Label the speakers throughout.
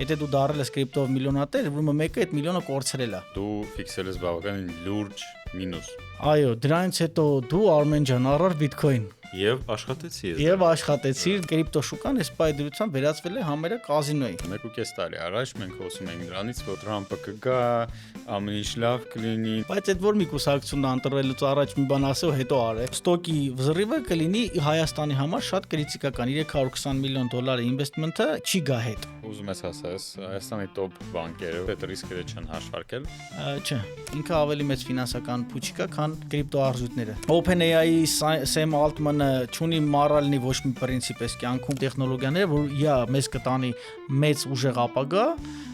Speaker 1: Եթե դու դառել ես կրիպտով միլիոնատեր, ուրեմն մեկը այդ միլիոնը կորցրել է։
Speaker 2: Դու ֆիքսել ես բավականին լուրջ մինուս։
Speaker 1: Այո, դրանից հետո դու Արմեն ջան առար բիթքոին
Speaker 2: Եվ աշխատեցի ես։
Speaker 1: եւ աշխատեցիր կրիպտո շուկան, այս պայդրությամբ վերածվել է համարյա կազինոյի։
Speaker 2: 1.5 տարի առաջ մենք խոսում էինք դրանից, որ Թրամփը կգա, ամեն ինչ լավ կլինի։
Speaker 1: Բայց այդ որ մի կուսակցությունն անտրվելուց առաջ մի բան ասել, հետո արել։ Ստոկի վզռիվը կլինի Հայաստանի համար շատ կրիտիկական, $320 միլիոն ինվեստմենտը չի գա հետ։
Speaker 2: Ուզում ես ասես, Հայաստանի տոպ բանկերը այդ ռիսկերը չեն հաշվարկել։
Speaker 1: Չէ, ինքը ավելի մեծ ֆինանսական փուչիկ է, քան կրիպտո արժույթները։ OpenAI-ի Sam Altman-ը չունի մառալնի ոչ մի պրինցիպ էս կյանքում տեխնոլոգիաները, որ մեզ կտանի մեծ ուժեղ ապագա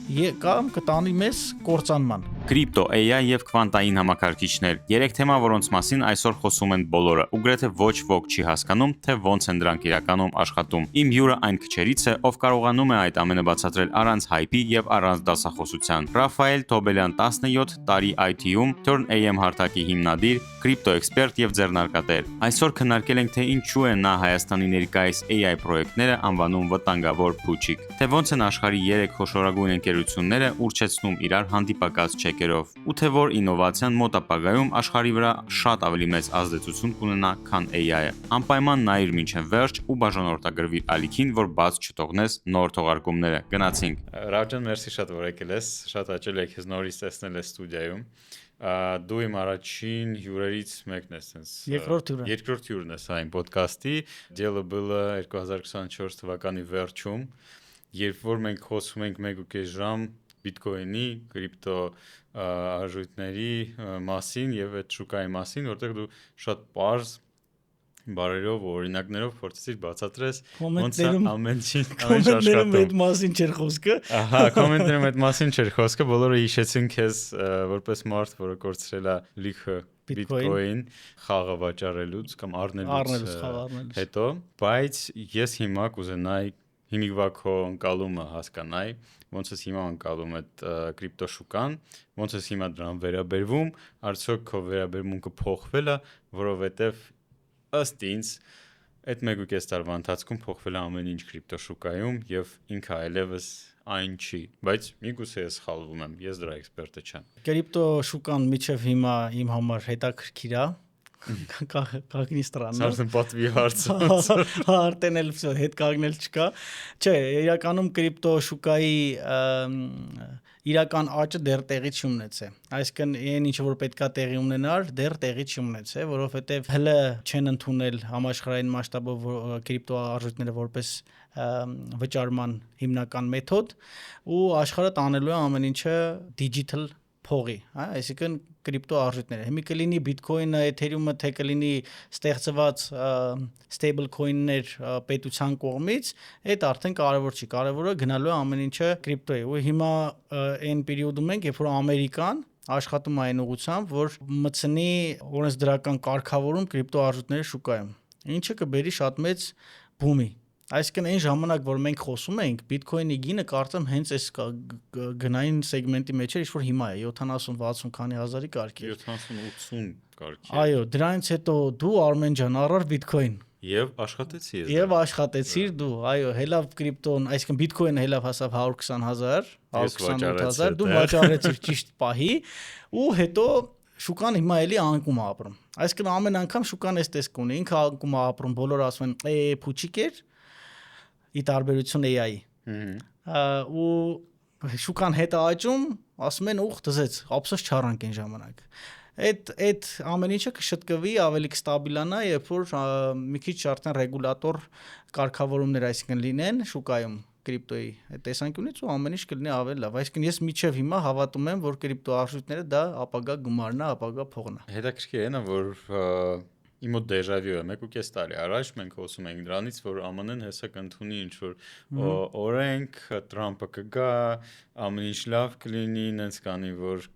Speaker 1: կամ կտանի մեզ կործանման։
Speaker 3: Կրիպտո, AI եւ քվանտային համակարգիչներ։ Երեք թեմա, որոնց մասին այսօր խոսում են բոլորը, ու գրեթե ոչ ոք չի հասկանում, թե ոնց են դրանք իրականում աշխատում։ Իմ հյուրը այն քչերից է, ով կարողանում է այդ ամենը բացատրել առանց հայպի եւ առանց դասախոսության։ Ռաֆայել Թոբելյան 17 տարի IT-ում, Turn AM հարթակի հիմնադիր, կրիպտո էքսպերտ եւ ձեռնարկատեր։ Այսօր քննարկել ենք, թե ինչու է նա Հայաստանի ներկայիս AI պրոյեկտները անվանում վտանգավոր փուչիկ, թե ոնց են աշխարհի 3 խոշորագույն ընկերությունները ուրճեցնում իրար հանդիպակաց չեկերով, ու թե որ ինովացիան մոտ ապագայում աշխարհի վրա շատ ավելի մեծ ազդեցություն կունենա, քան AI-ը։ Անպայման նայիր մինչև վերջ ու բաժանորդագրվիր ալիքին, որ բաց չթողնես նոր թողարկումները։ Գնացինք։
Speaker 2: Ռաջան, մերսի շատ որ եկել ես, շատ հաճելի է քեզ նորից տեսնել ես ստուդիայում։ Դու իմ առաջին հյուրերից մեկն ես, sense երկրորդ հյուրն ես այն ոդկասթի, Дело было 2024 թվականի վերջում, երբ որ մենք խոսում ենք 1.5 ժամ բիտկոինի, կրիպտո արժույթների մասին եւ այդ շուկայի մասին, որտեղ դու շատ պարզ բարերով օրինակներով փորձեցիր բացատրես ոնց է ամեն ինչ աշխատում։
Speaker 1: Այդ մասին չէր խոսքը։
Speaker 2: Ահա, կոմենտներում այդ մասին չէր խոսքը, բոլորը հիշեցին քեզ որպես մարդ, որը կորցրել է լիքը բիտկոին խաղը վաճառելուց կամ առնելուց հետո, բայց ես հիմա կուզենայի հիմիկվա քո ընկալումը հասկանայի, ոնց ես հիմա ընկալում այդ կրիպտո շուկան, ոնց ես հիմա դրան վերաբերվում, արդյոք քո վերաբերմունքը փոխվել է, որովհետև ըստ ինձ այդ 1.5 տարվա ընթացքում փոխվել է ամեն ինչ կրիպտո շուկայում եւ ինքը այլևս այն չի, բայց միգուցե ես սխալվում եմ, ես դրա էքսպերտը չեմ։
Speaker 1: Կրիպտո շուկան միջև հիմա իմ համար հետաքրքիր է։ Կագնի странно։
Speaker 2: Սարսն պատվի հարցը։
Speaker 1: Արդեն էլ հետ կագնել չկա։ Չէ, իրականում կրիպտո շուկայի իրական աճը դեռ տեղի չունեցել։ Այսինքն այն ինչ որ պետքա տեղի ունենար, դեռ տեղի չունեցել, որովհետև հələ չեն ընդունել համաշխարհային մասշտաբով կրիպտո արժույթները որպես վճարման հիմնական մեթոդ, ու աշխարհը տանելու է ամեն ինչը digital փողի, այսինքն կրիպտո արժույթները։ Հիմա կլինի բիթքոինը, էթերիումը, թե կլինի ստեղծված stable coin-ներ պետության կողմից, այդ արդեն կարևոր չի։ Կարևորը գնալու է ամեն ինչը կրիպտոյի։ Ու հիմա այն պերիոդում ենք, երբ որ Ամերիկան աշխատում է այն ուղղությամբ, որ մտցնի օրենսդրական կարգավորում կրիպտո արժույթների շուկայում, ինչը կբերի շատ մեծ բումի։ Այսինքն այն ժամանակ, որ մենք խոսում ենք, բիթքոինի գինը կարծեմ հենց այս գնային սեգմենտի մեջ էր, ինչ որ հիմա է 70-60 քանի հազարի կարգի։
Speaker 2: 70-80 կարգի։
Speaker 1: Այո, դրանից հետո դու Արմեն ջան առար բիթքոին
Speaker 2: Եվ աշխատեցի ես։
Speaker 1: Եվ աշխատեցիր դու, այո, հելավ կրիպտոն, այսինքն բիթքոինը հելավ հասավ 120,000, 128,000, դու վաճառեցիր ճիշտ պահի, ու հետո շուկան հիմա էլի անկում է ապրում։ Այսինքն ամեն անգամ շուկան էս տեսք ունի, ինքը անկում է ապրում, բոլորը ասում են, փուչիկ էր, ի տարբերություն AI-ի։ Ու շուկան հետ աճում, ասում են ուղ դզեց, ափսոս չառանք այն ժամանակ։ Այդ ամեն ինչը կշտկվի, ավելի կստաբիլանա, երբ որ մի քիչ արդեն ռեգուլատոր կարգավորումներ այսինքն լինեն շուկայում կրիպտոյի տեսանկյունից, ու ամեն ինչ կլինի ավելի լավ։ Այսինքն ես միջև հիմա հավատում եմ, որ կրիպտո արժույթները դա ապագա գումարն է, ապագա փողն է։
Speaker 2: Հետաքրքիր է նա, որ իմ մոտ դեժավյու է 1.5 տարի առաջ մենք խոսում ենք դրանից, որ ԱՄՆ-ն հեսա կընդունի ինչ որ օրենք, Թրամփը կգա, ամեն ինչ լավ կլինի, նենց կանի, որ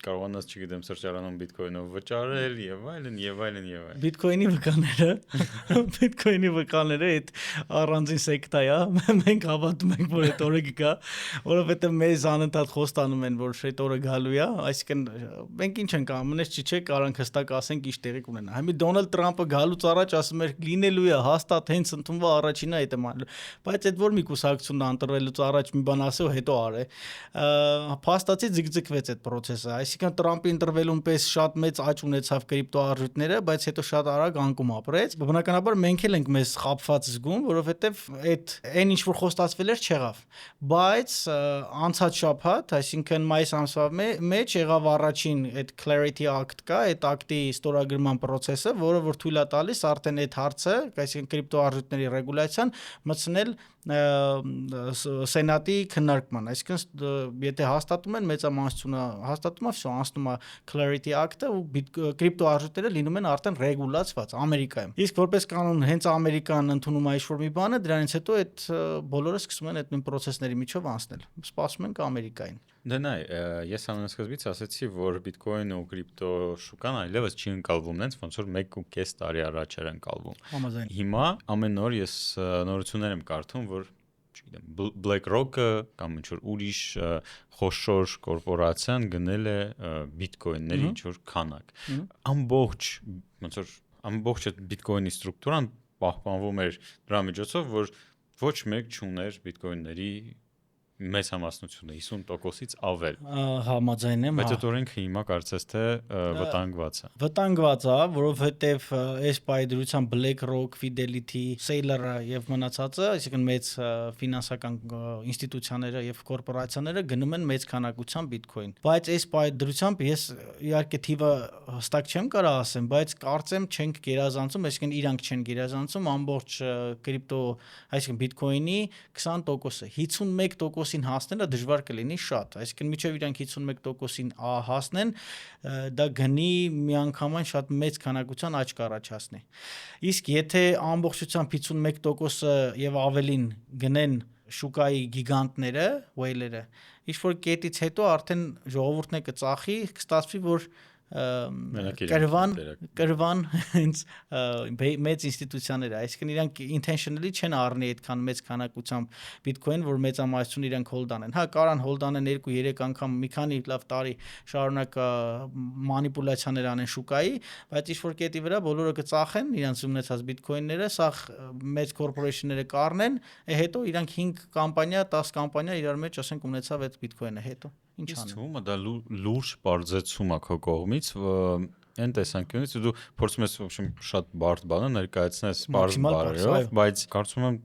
Speaker 2: կարողանաս, չգիտեմ, սրճարանում բիտկոինով վճարել եւ այլն եւ այլն եւ այլն։
Speaker 1: Բիտկոինի վկաները այդ առանձին սեկտա է, մենք հավատում ենք, որ այդ օրը կգա, որովհետեւ մեզ անընդհատ խոստանում են, որ այդ օրը գալու է, այսինքն մենք ինչ ենք ամենից չէ, կարանք հստակ ասենք ինչ տեղի կունենա։ Հիմա Դոնալդ Թրամփը գալուց առաջ ասում էր լինելու է հաստատ հենց ընդունվա առաջինը այդ մալու, բայց այդ որ մի կուսակցությունն անտրվելուց առաջ մի բան ասել, հետո արե։ Փաստացի ձգձգվեց այդ process-ը, այսինքն Տրամփի ընտրվելուն պես շատ մեծ աճ ունեցավ կրիպտոարժույթները, բայց հետո շատ արագ անկում ապրեց։ Բնականաբար մենք էլ ենք մեզ խաբված զգում, որովհետև այդ այն ինչ որ խոստացվել էր չեղավ։ Բայց անցած շաբաթ, այսինքն մայիս ամսվա մեջ եղավ առաջին այդ Clarity Act կա, այդ ակտի ստորագրման process-ը, որը որ թույլ է տալիս արդեն այդ հարցը, այսինքն կրիպտոարժույթների ռեգուլյացիան մտցնել սենատի քննարկման, այսինքն եթե հաստատում են մեծամասնությունը հաստատում է, վсё, անցնում է Clarity Act-ը ու կրիպտոարժույթները լինում են արդեն ռեգուլացված Ամերիկայում։ Իսկ որպես կանոն հենց Ամերիկան ընդունում է ինչ-որ մի բանը, դրանից հետո այդ բոլորը սկսում են այդ նույն process-ների միջով անցնել։ Սպասում ենք Ամերիկային։
Speaker 2: Դե նայ, ես ամենասկզբից ասացի, որ բիտկոինը ու կրիպտո շուկան այլևս չի ընկալվում, նենց ոնց որ 1.5 տարի առաջ էր ընկալվում։ Հիմա ամեն օր ես նորություններ եմ կարդում, որ չգիտեմ, BlackRock-ը կամ ինչ որ ուրիշ խոշոր կորպորացիան գնել է բիտկոինների ինչ որ քանակ։ Ամբողջ ոնց որ ամբողջ այդ բիտկոինի ստրուկտուրան պահպանվում էր դրա միջոցով, որ ոչ մեկ չուներ բիտկոինների մեծ համասնությունը 50%-ից ավել։
Speaker 1: Համաձայն եմ,
Speaker 2: բայց այդ օրենքը հիմա կարծես թե վտանգված է։
Speaker 1: Վտանգված է, որովհետև այս պայդրությամբ BlackRock, Fidelity, Sailor-ը եւ մնացածը, այսինքն մեծ ֆինանսական ինստիտուցիաները եւ կորպորացիաները գնում են մեծ քանակությամբ Bitcoin։ Բայց այս պայդրությամբ ես իհարկե թիվը հստակ չեմ կարող ասեմ, բայց կարծեմ չենք գերազանցում, այսինքն իրանք չեն գերազանցում ամբողջ կրիպտո, այսինքն Bitcoin-ի 20%-ը, 51%-ին հասնելը դժվար կլինի շատ, այսինքն մինչև իրանք 51%-ին հասնեն, դա գնի միանգամայն շատ մեծ քանակության աճ կառաջացնի։ Իսկ եթե ամբողջությամբ 51%-ը եւ ավելին գնեն շուկայի գիգանտները, whale-երը, ինչ որ կետից հետո արդեն ժողովուրդն է կծախի, կստացվի, որ կրվան հենց մեծ ինստիտուցիաները, այսինքն իրանք intentionally չեն առնի այդքան մեծ քանակությամբ Bitcoin, որ մեծամասնություն իրանք hold անեն։ Հա, կարան hold անեն 2-3 անգամ մի քանի լավ տարի շարունակ մանիպուլյացիաներ անեն շուկայի, բայց ինչ որ կետի վրա բոլորը կծախեն իրանք ունեցած Bitcoin-ները, սա մեծ corporation-ները կառնեն, հետո իրանք 5 կամպանիա, 10 կամպանիա իրար մեջ ասենք ունեցավ այդ Bitcoin-ը, հետո ինչ անեն։
Speaker 2: Իսկ դա լուրջ բարձեցում է քո կողմից, այն տեսանկյունից դու փորձում ես ոբշեմ շատ բարդ բանը ներկայացնես բարձ բարերով, բայց կարծում եմ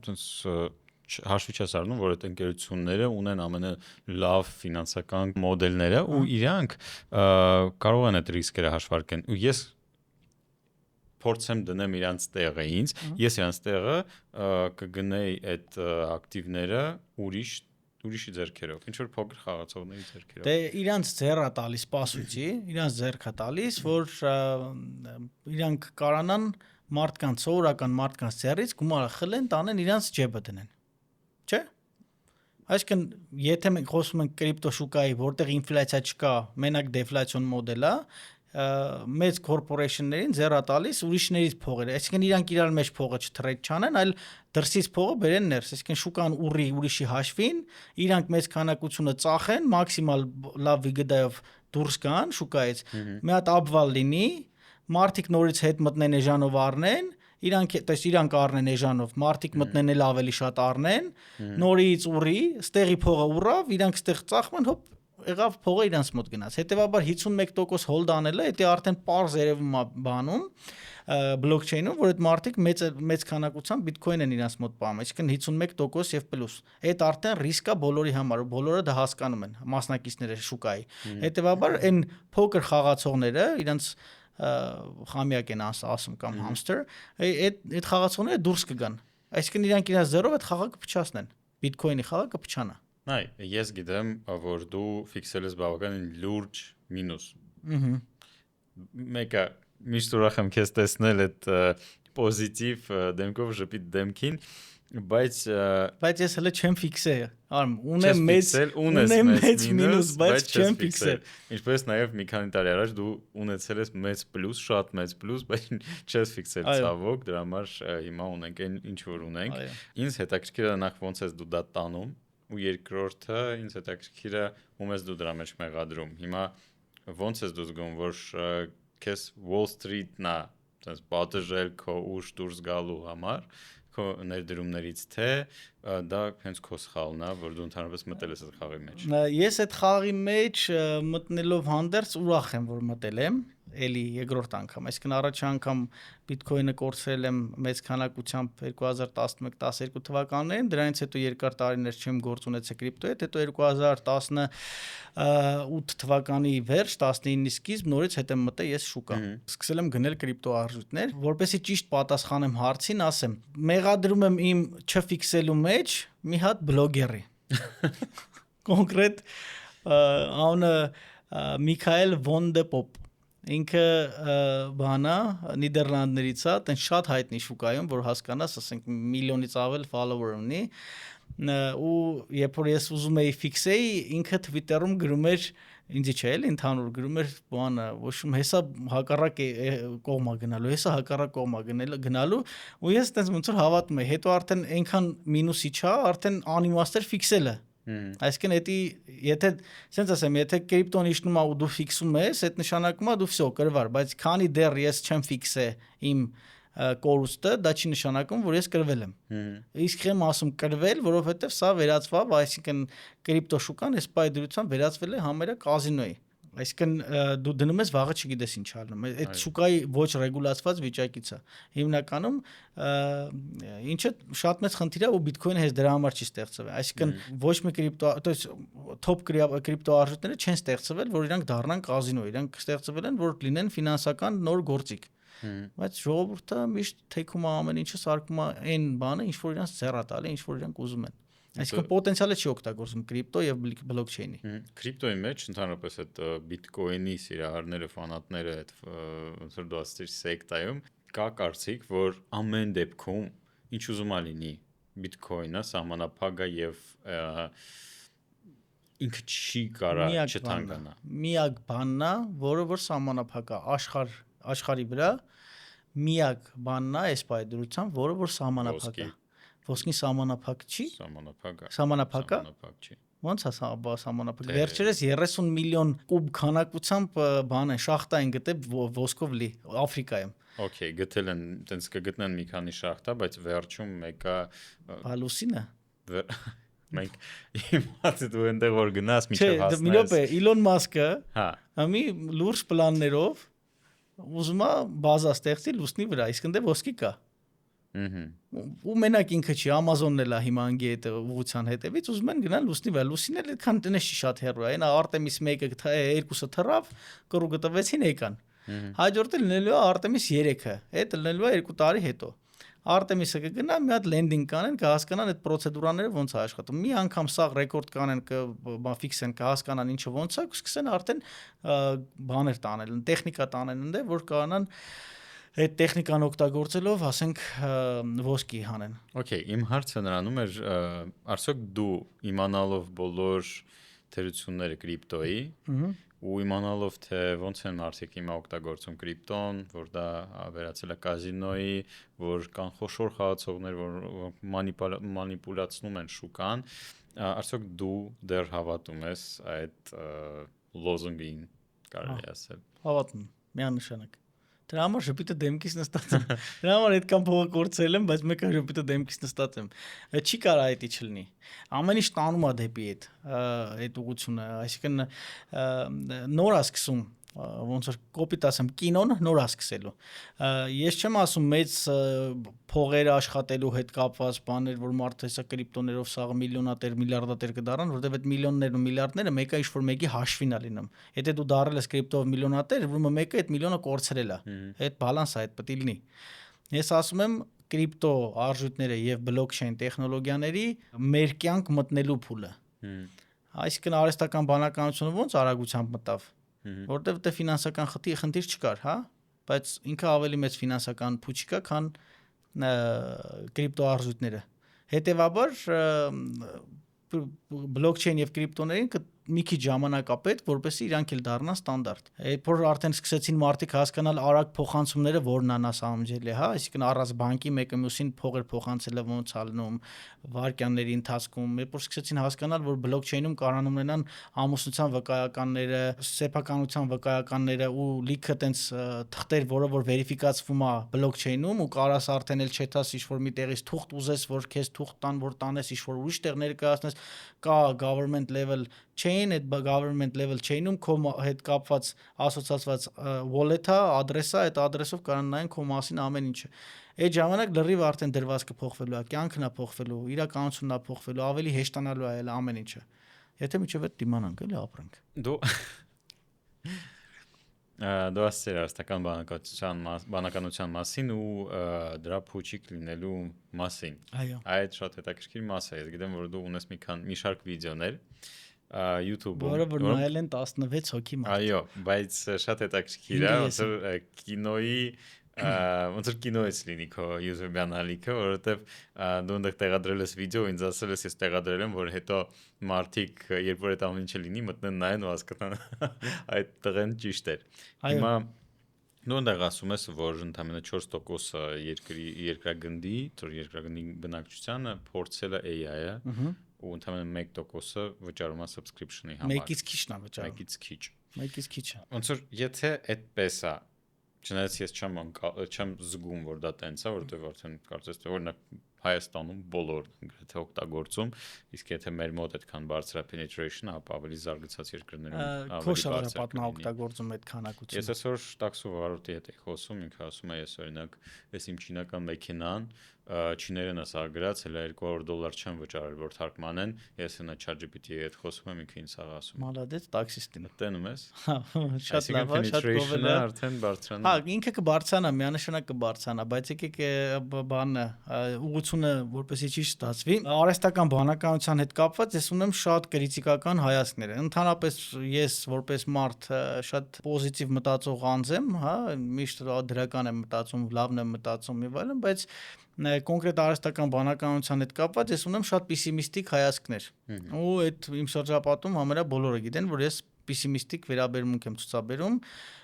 Speaker 2: հաշվի չես առնում, որ այդ ընկերությունները ունեն ամենալավ ֆինանսական մոդելները ու իրանք կարող են այդ ռիսկերը հաշվարկեն։ Ու ես փորձեմ դնեմ իրանց տեղը ինձ, ես իրանց տեղը կգնեի այդ ակտիվները ուրիշի ձեռքերով, ինչ որ փոքր խաղացողների ձեռքերով։
Speaker 1: Դե իրանց ձեռը տալիս սպասուչի, իրանց ձեռքը տալիս, որ իրանք կարանան մարդկանց, սովորական մարդկանց ձեռից գումարը խլեն, տանեն իրանց ջեբը դնեն։ Չէ՞։ Այսինքն, եթե մենք խոսում ենք կրիպտո շուկայի, որտեղ ինֆլյացիա չկա, մենակ դեֆլյացիոն մոդել է, մեծ corporation-ներին ձեռա տալիս ուրիշներից փողերը, այսինքն իրանք իրար մեջ փողը չթրեյդ չանեն, այլ դրսից փողը բերեն ներս, այսինքն շուկան ուռի ուրիշի հաշվին, իրանք մեծ քանակությունը ծախեն, մաքսիմալ լավ վիգդայով դուրս գան շուկայից, մի հատ ապվալ լինի, մարդիկ նորից հետ մտնեն էժանով առնեն, իրանք առնեն էժանով, մարդիկ մտնեն էլ ավելի շատ առնեն, նորից ուռի, ստեղի փողը ուռավ, իրանք ստեղ ծախման, հոպ եղավ փողը իրանց մոտ գնաց։ Հետևաբար 51% hold անելը, դա արդեն པարզ երևում է բանում, blockchain-ում, որ այդ մարդիկ մեծ քանակությամբ Bitcoin են իրանց մոտ պահում, այսինքն 51% եւ պլյուս։ Այդ արդեն ռիսկ է բոլորի համար, բոլորը դա հասկանում են, մասնակիցները շուկայի։ Հետևաբար այն փոքր խաղացողները իրանց խամիակ են ասում կամ hamster, այդ խաղացողները դուրս կգան։ Այսինքն իրանք իրենց զերով այդ խաղը կփչացնեն, Bitcoin-ի խաղը կփչանա։
Speaker 2: Նայ, ես գիտեմ, որ դու ֆիքսել ես բավականին լուրջ մինուս։ Մեկը միշտ ուրախ եմ քեզ տեսնել այդ պոզիտիվ դեմքով ժպիտ դեմքին, Բայց
Speaker 1: ես հələ չեմ ֆիքսել, ունեմ մեծ մինուս, բայց չեմ ֆիքսել։
Speaker 2: Ինչպես նաև մի քանի տարի առաջ դու ունեցել ես մեծ պլյուս, շատ մեծ պլյուս, բայց չես ֆիքսել ցավոք, դրա համար հիմա ունենք այն ինչ որ ունենք։ Ինձ հետաքրքիր է նախ ոնց ես դու դա տանում, ու երկրորդը ինձ հետաքրքիր է ում ես դու դրա մեջ մեղադրում։ Հիմա ոնց ես դու զգում, որ քեզ Wall Street-ն է այդպես պատժել քո ուժ դուրս գալու համար քո ներդրումներից թե դա հենց քո սխալն է, որ դու ընդհանրապես մտել ես այդ խաղի մեջ։
Speaker 1: Ես այդ խաղի մեջ մտնելով հանդերձ ուրախ եմ, որ մտել եմ, էլի երկրորդ անգամ, այսինքն առաջ անգամ բիտքոյնը կորցրել եմ մեծ քանակությամբ 2011-12 թվականներին, դրանից հետո երկար տարիներ չեմ գործ ունեցել կրիպտոյի հետ, հետո 2018 թվականի վերջ, 19-ի սկիզբ նորից հետ եմ մտել ես շուկա։ Սկսել եմ գնել կրիպտո արժույթներ, որպեսզի ճիշտ պատասխանեմ հարցին, ասեմ, մեղադրում եմ իմ չֆիքսելու մեջ մի հատ բլոգերի։ Կոնկրետ անունը Միքայել Վոն դե Պոպ։ Ինքը բանա Նիդերլանդներից է, տեն շատ հայտնի շուկայում, որ հասկանաս, ասենք միլիոնից ավել follower ունի, ու երբ որ ես ուզում էի ֆիքսեի, ինքը Twitter-ում գրում էր, ինձի չէ, էլի ընդհանուր գրում էր բանը, ոչմ հեսա հակառակ կողմա գնալու, հեսա հակառակ կողմա գնալու, ու ես տենց ոնց որ հավատում եի, հետո արդեն այնքան մինուսի չա, արդեն անիմաստ էր ֆիքսելը։ Այսինքն էդի եթե sense ասեմ, եթե կրիպտոն իջնում է ու դու ֆիքսում ես, այդ նշանակում է դու վсё կրվար, բայց քանի դեռ ես չեմ ֆիքսե իմ կորուստը, դա չի նշանակում, որ ես կրվել եմ։ Իսկ եմ ասում կրվել, որովհետև սա վերածվավ, այսինքն կրիպտո շուկան այս պայդրությամբ վերածվել է համարյա կազինոյի։ Այսինքն դու դնում ես վաղը չգիտես ինչ անում։ Այդ շուկայի ոչ ռեգուլացված վիճակից է։ Հիմնականում ինչը շատ մեծ խնդիր է, ու բիտքոյնը հենց դրա համար չի ստեղծվել։ Այսինքն ոչ մի կրիպտո, то есть top կրիպտո արժույթները չեն ստեղծվել, որ իրանք դառնան կազինո, իրանք ստեղծվել են, որ լինեն ֆինանսական նոր գործիք։ Բայց ժողովուրդը միշտ թեքում է ամեն ինչը սարքում է այն բանը, ինչ որ իրանք ձեռա տալի, ինչ որ իրանք ուզում են։ Այսինքն պոտենցիալը չի օգտագործում կրիպտո եւ բլոկչեյնի։
Speaker 2: Կրիպտոյի մեջ ընդհանրապես այդ բիտկոյնի սիրահարները, ֆանատները, այդ ոնց որ դու ասեցիր սեկտայում կա կարծիք, որ ամեն դեպքում ինչ ուզում ա լինի բիտկոյնը սահմանափակ է եւ ինքը չի կարա չթանկանա։
Speaker 1: Միակ բանն է, որը որ սահմանափակ է աշխարհի վրա, միակ բանն է այս պայդրությամբ, որը որ սահմանափակ է։ Ոսկին սահմանափակ չի։ Սահմանափակ չի։ Ոնց է սահմանափակ։ Վերջերս 30 միլիոն կուբ քանակությամբ բան է, շախտա են գտել ոսկով լի Աֆրիկայում։
Speaker 2: Okay, գտել են, տենց կգտնեն մի քանի շախտա, բայց վերջում մեկը
Speaker 1: Հալուսինը։
Speaker 2: Մենք իմացի դու այնտեղ որ գնաս միջև հասնես։
Speaker 1: Չէ, մի րոպե, Իլոն Մասկը, ամի լուրջ պլաններով ուզում է բազա ստեղծի լուսնի վրա, իսկ ընդ ոսկի կա։ Ու մենակ ինքը չի, Amazon-ն էլ է հիմա անգի այդ ուղղության հետևից, ուզում են գնալ լուսնի վրա, լուսինը այդքան տնես չի շատ հեռու է, այնա Artemis 1-ը 2-ը թռավ, կռու գտվեցին եկան։ Հաջորդը լինելու է Artemis 3-ը, այդ լինելու է 2 տարի հետո։ Artemis-ը կգնա, մի հատ լենդինգ կանեն, կհասկանան այդ պրոցեդուրաները ոնց է աշխատում։ Մի անգամ սա ռեկորդ կանեն, ֆիքսեն, կհասկանան ինչը ոնց է, սկսեն արդեն բաներ տանել, տեխնիկա տանեն ընդ, որ կարողանան այդ տեխնիկան օգտագործելով, ասենք, ոսկի հանեն։
Speaker 2: Okay, իմ հարցը նրանում էր, արդյոք դու իմանալով բոլոր թերությունները կրիպտոյի, ու իմանալով թե ոնց են մարդիկ հիմա օգտագործում կրիպտոն, որ դա վերածել է կազինոյի, որ կան խոշոր խաղացողներ, որ մանիպուլացնում են շուկան, արդյոք դու դեռ հավատում ես այդ լոզունգին, կարելի ասել։
Speaker 1: Հավատում, միանշանակ։ Դրա համար ժպիտը դեմքից նստած եմ։ Դրա համար այդքան փողը կորցրել եմ, բայց մեկը ժպիտը դեմքից նստած եմ։ Չի կարա այդի չլինի։ Ամեն ինչ տանում է դեպի այդ ուղղությունը, այսինքն նոր է սկսում, ոնց որ կոպիտ ասեմ, կինոն նոր է սկսելու։ Ես չեմ ասում մեծ փողեր աշխատելու հետ կապված բաներ, որ մարդը հեսա կրիպտոներով սաղ միլիոնատեր, միլիարդատեր կդառան, որովհետև այդ միլիոններն ու միլիարդները մեկը ինչ-որ մեկի հաշվին է լինում։ Եթե դու դառել ես կրիպտոով միլիոնատեր, ուրեմն մեկը այդ միլիոնը կորցրել է։ Այդ բալանսը այդ պետք է լինի։ Ես ասում եմ կրիպտո արժույթները եւ բլոկչեյն տեխնոլոգիաների մեր կյանք մտնելու փուլը։ Այսինքն արհեստական բանականությունը ոնց արագությամբ մտավ, որտեղ դե ֆինանսական խնդիր չկար, հա, բայց ինքը ավելի մեծ ֆինանսական փուչ կա, քան կրիպտո արժույթները։ Հետևաբար բլոկչեյն եւ կրիպտոներին մի քիչ ժամանակ է պետք, որպեսզի իրանք էլ դառնան ստանդարտ։ Այդ որ արդեն սկսեցին մարդիկ հասկանալ արագ փոխանցումները որն անա սահմանջելի, հա, այսինքն առանց բանկի մեկը մյուսին փողեր փոխանցելը ոնց ալնում, վարկյանների ընթացքում, երբ որ սկսեցին հասկանալ, որ բլոկչեյնում կարան ունենան ամուսնության վկայականները, սեփականության վկայականները ու լիքը տենց թղթեր, որը որ վերիֆիկացվում է բլոկչեյնում ու կարաս արդեն էլ չեթաս ինչ-որ մի տեղից թուղթ ուզես, որ քեզ թուղթ տան, որ տանես ինչ-որ ուրիշ տեղ ներկայացնես, կա government level chain, այդ government level chain-ում քո հետ կապված ասոցացված wallet-ը, ադրեսը, այդ ադրեսով կարող նայեն քո մասին ամեն ինչը։ Այդ ժամանակ լրիվ արդեն դրված կփոխվելու է, կյանքն է փոխվելու, իրականությունն է փոխվելու, ավելի հեշտանալու է ամեն ինչը։ Եթե միջև այդ դիմանանք, էլի ապրենք։
Speaker 2: Դու ասել ես հաստական բանականության մասին ու դրա փուչիկ լինելու մասին։
Speaker 1: Այո։
Speaker 2: Այդ շատ հետաքրքիր մաս է։ Ես գիտեմ, որ դու ունես մի շարք վիդեոներ YouTube-ում,
Speaker 1: որը որ նայել են 16 հոգի մարդ։
Speaker 2: Այո, բայց շատ հետաքրքիր է, ոնց որ կինոյի ոնց որ կինոից լինի քո YouTube-յան ալիքը, որովհետև դու այնտեղ տեղադրել ես վիդեո, ինձ ասել ես ես տեղադրել եմ, որ հետո մարդիկ երբ որ այդ ամեն ինչը լինի, մտնեն նայեն ու հասկանան այդ տղեն ճիշտ էր։ Հիմա դու այնտեղ ասում ես, որ ընդամենը 4% երկրագնդի, որ երկրագնդի բնակչությանը փորձել է AI-ը ու ընդամենը 1%-ը վճարում է subscription-ի համար։
Speaker 1: Մեկից քիչն է վճարում։ Մեկից քիչ։
Speaker 2: Ոնց որ եթե այդպես է, չնայած ես չեմ զգում, որ դա տենց է, որովհետև արդեն կարծես թե օրինակ Հայաստանում բոլորն գրեթե օգտագործում, իսկ եթե մեր մոտ այդքան բարձր է penetration-ը, ապա ավելի զարգացած երկրներում
Speaker 1: ավելի բարձր է օգտագործում այդ քանակությունը։
Speaker 2: Ես այսօր տաքսու վարորդի հետ էի խոսում, ինքը ասում է, ես օրինակ, ես իմ չինական մեքենան չիներեն ասա գրած, հələ $200 չեմ վճարել, որ թարգմանեն, ես հենա ChatGPT-ի հետ խոսում եմ, ինքը ինձ աղ ասում։
Speaker 1: Մալադեց տաքսիստին։
Speaker 2: Տենում ես։
Speaker 1: Շատ լավ է, շատ գովել է,
Speaker 2: արդեն բարձրանա։
Speaker 1: Հա, ինքը կբարձրանա, միանշանակ կբարձրանա, բայց եկեք բանը ուղղությունը որպեսզի չի ստացվի։ Արհեստական բանականության հետ կապված ես ունեմ շատ կրիտիկական հայացքներ։ Ընդհանրապես ես որպես մարդ շատ պոզիտիվ մտածող անձ եմ, հա, միշտ դրական եմ մտածում, լավն եմ մտածում եւ այլն, բայց կոնկրետ արհեստական բանականության հետ կապված ես ունեմ շատ պեսիմիստիկ հայացքներ։ Ու այդ իմ շրջապատում համարյա բոլորը գիտեն, որ ես պեսիմիստիկ վերաբերմունք եմ ցուցաբերում,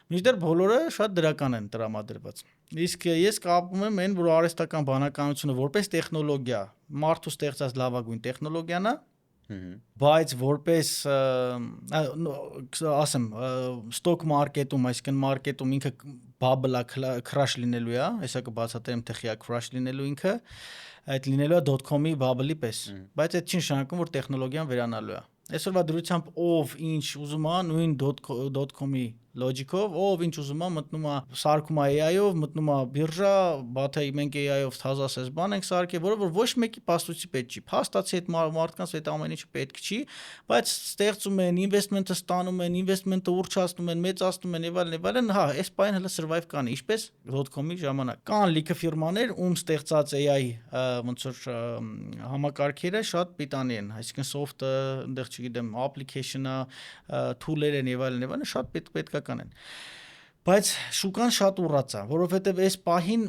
Speaker 1: մինչդեռ բոլորը շատ դրական են տրամադրված։ Իսկ ես կապում եմ այն, որ արհեստական բանականությունը որպես տեխնոլոգիա, մարդու ստեղծած լավագույն տեխնոլոգիան է, բայց որպես ասեմ stock market-ում, այսինքն մարքեթում ինքը bubble-ա crash լինելու է, հեսա կբացատրեմ թե խիա crash լինելու ինքը, այդ լինելու է .com-ի bubble-ի պես, բայց այդ չի նշանակում, որ տեխնոլոգիան վերանալու է։ Այսօրվա դրությամբ ով ինչ ուզում է նույն .com-ի logic-ով, ով ինչ ուզում է մտնում է սարքում է AI-ով, մտնում է բիրժա, բաթա մենք AI-ով թազասես բան ենք սարքել, որը որ ոչ մեկի փաստույցի պետք չի։ Փաստացի այդ մարդկանց այդ ամեն ինչը պետք չի, բայց ստեղծում են, investment-ը ստանում են, investment-ը ուռչացնում են, մեծացնում են եւ այլն, հա, այս բանը հələ survive կանի, ինչպես .com-ի ժամանակ։ Կան լիքը ֆիրմաներ, ում ստեղծած AI ոնց որ համակարգերը շատ պիտանի են, այսինքն soft-ը, այնտեղ չգիտեմ, application-ը, tool-եր են եւ այլն, շատ պետքական են։ Բայց շուկան շատ ուռած է, որովհետեւ այս պահին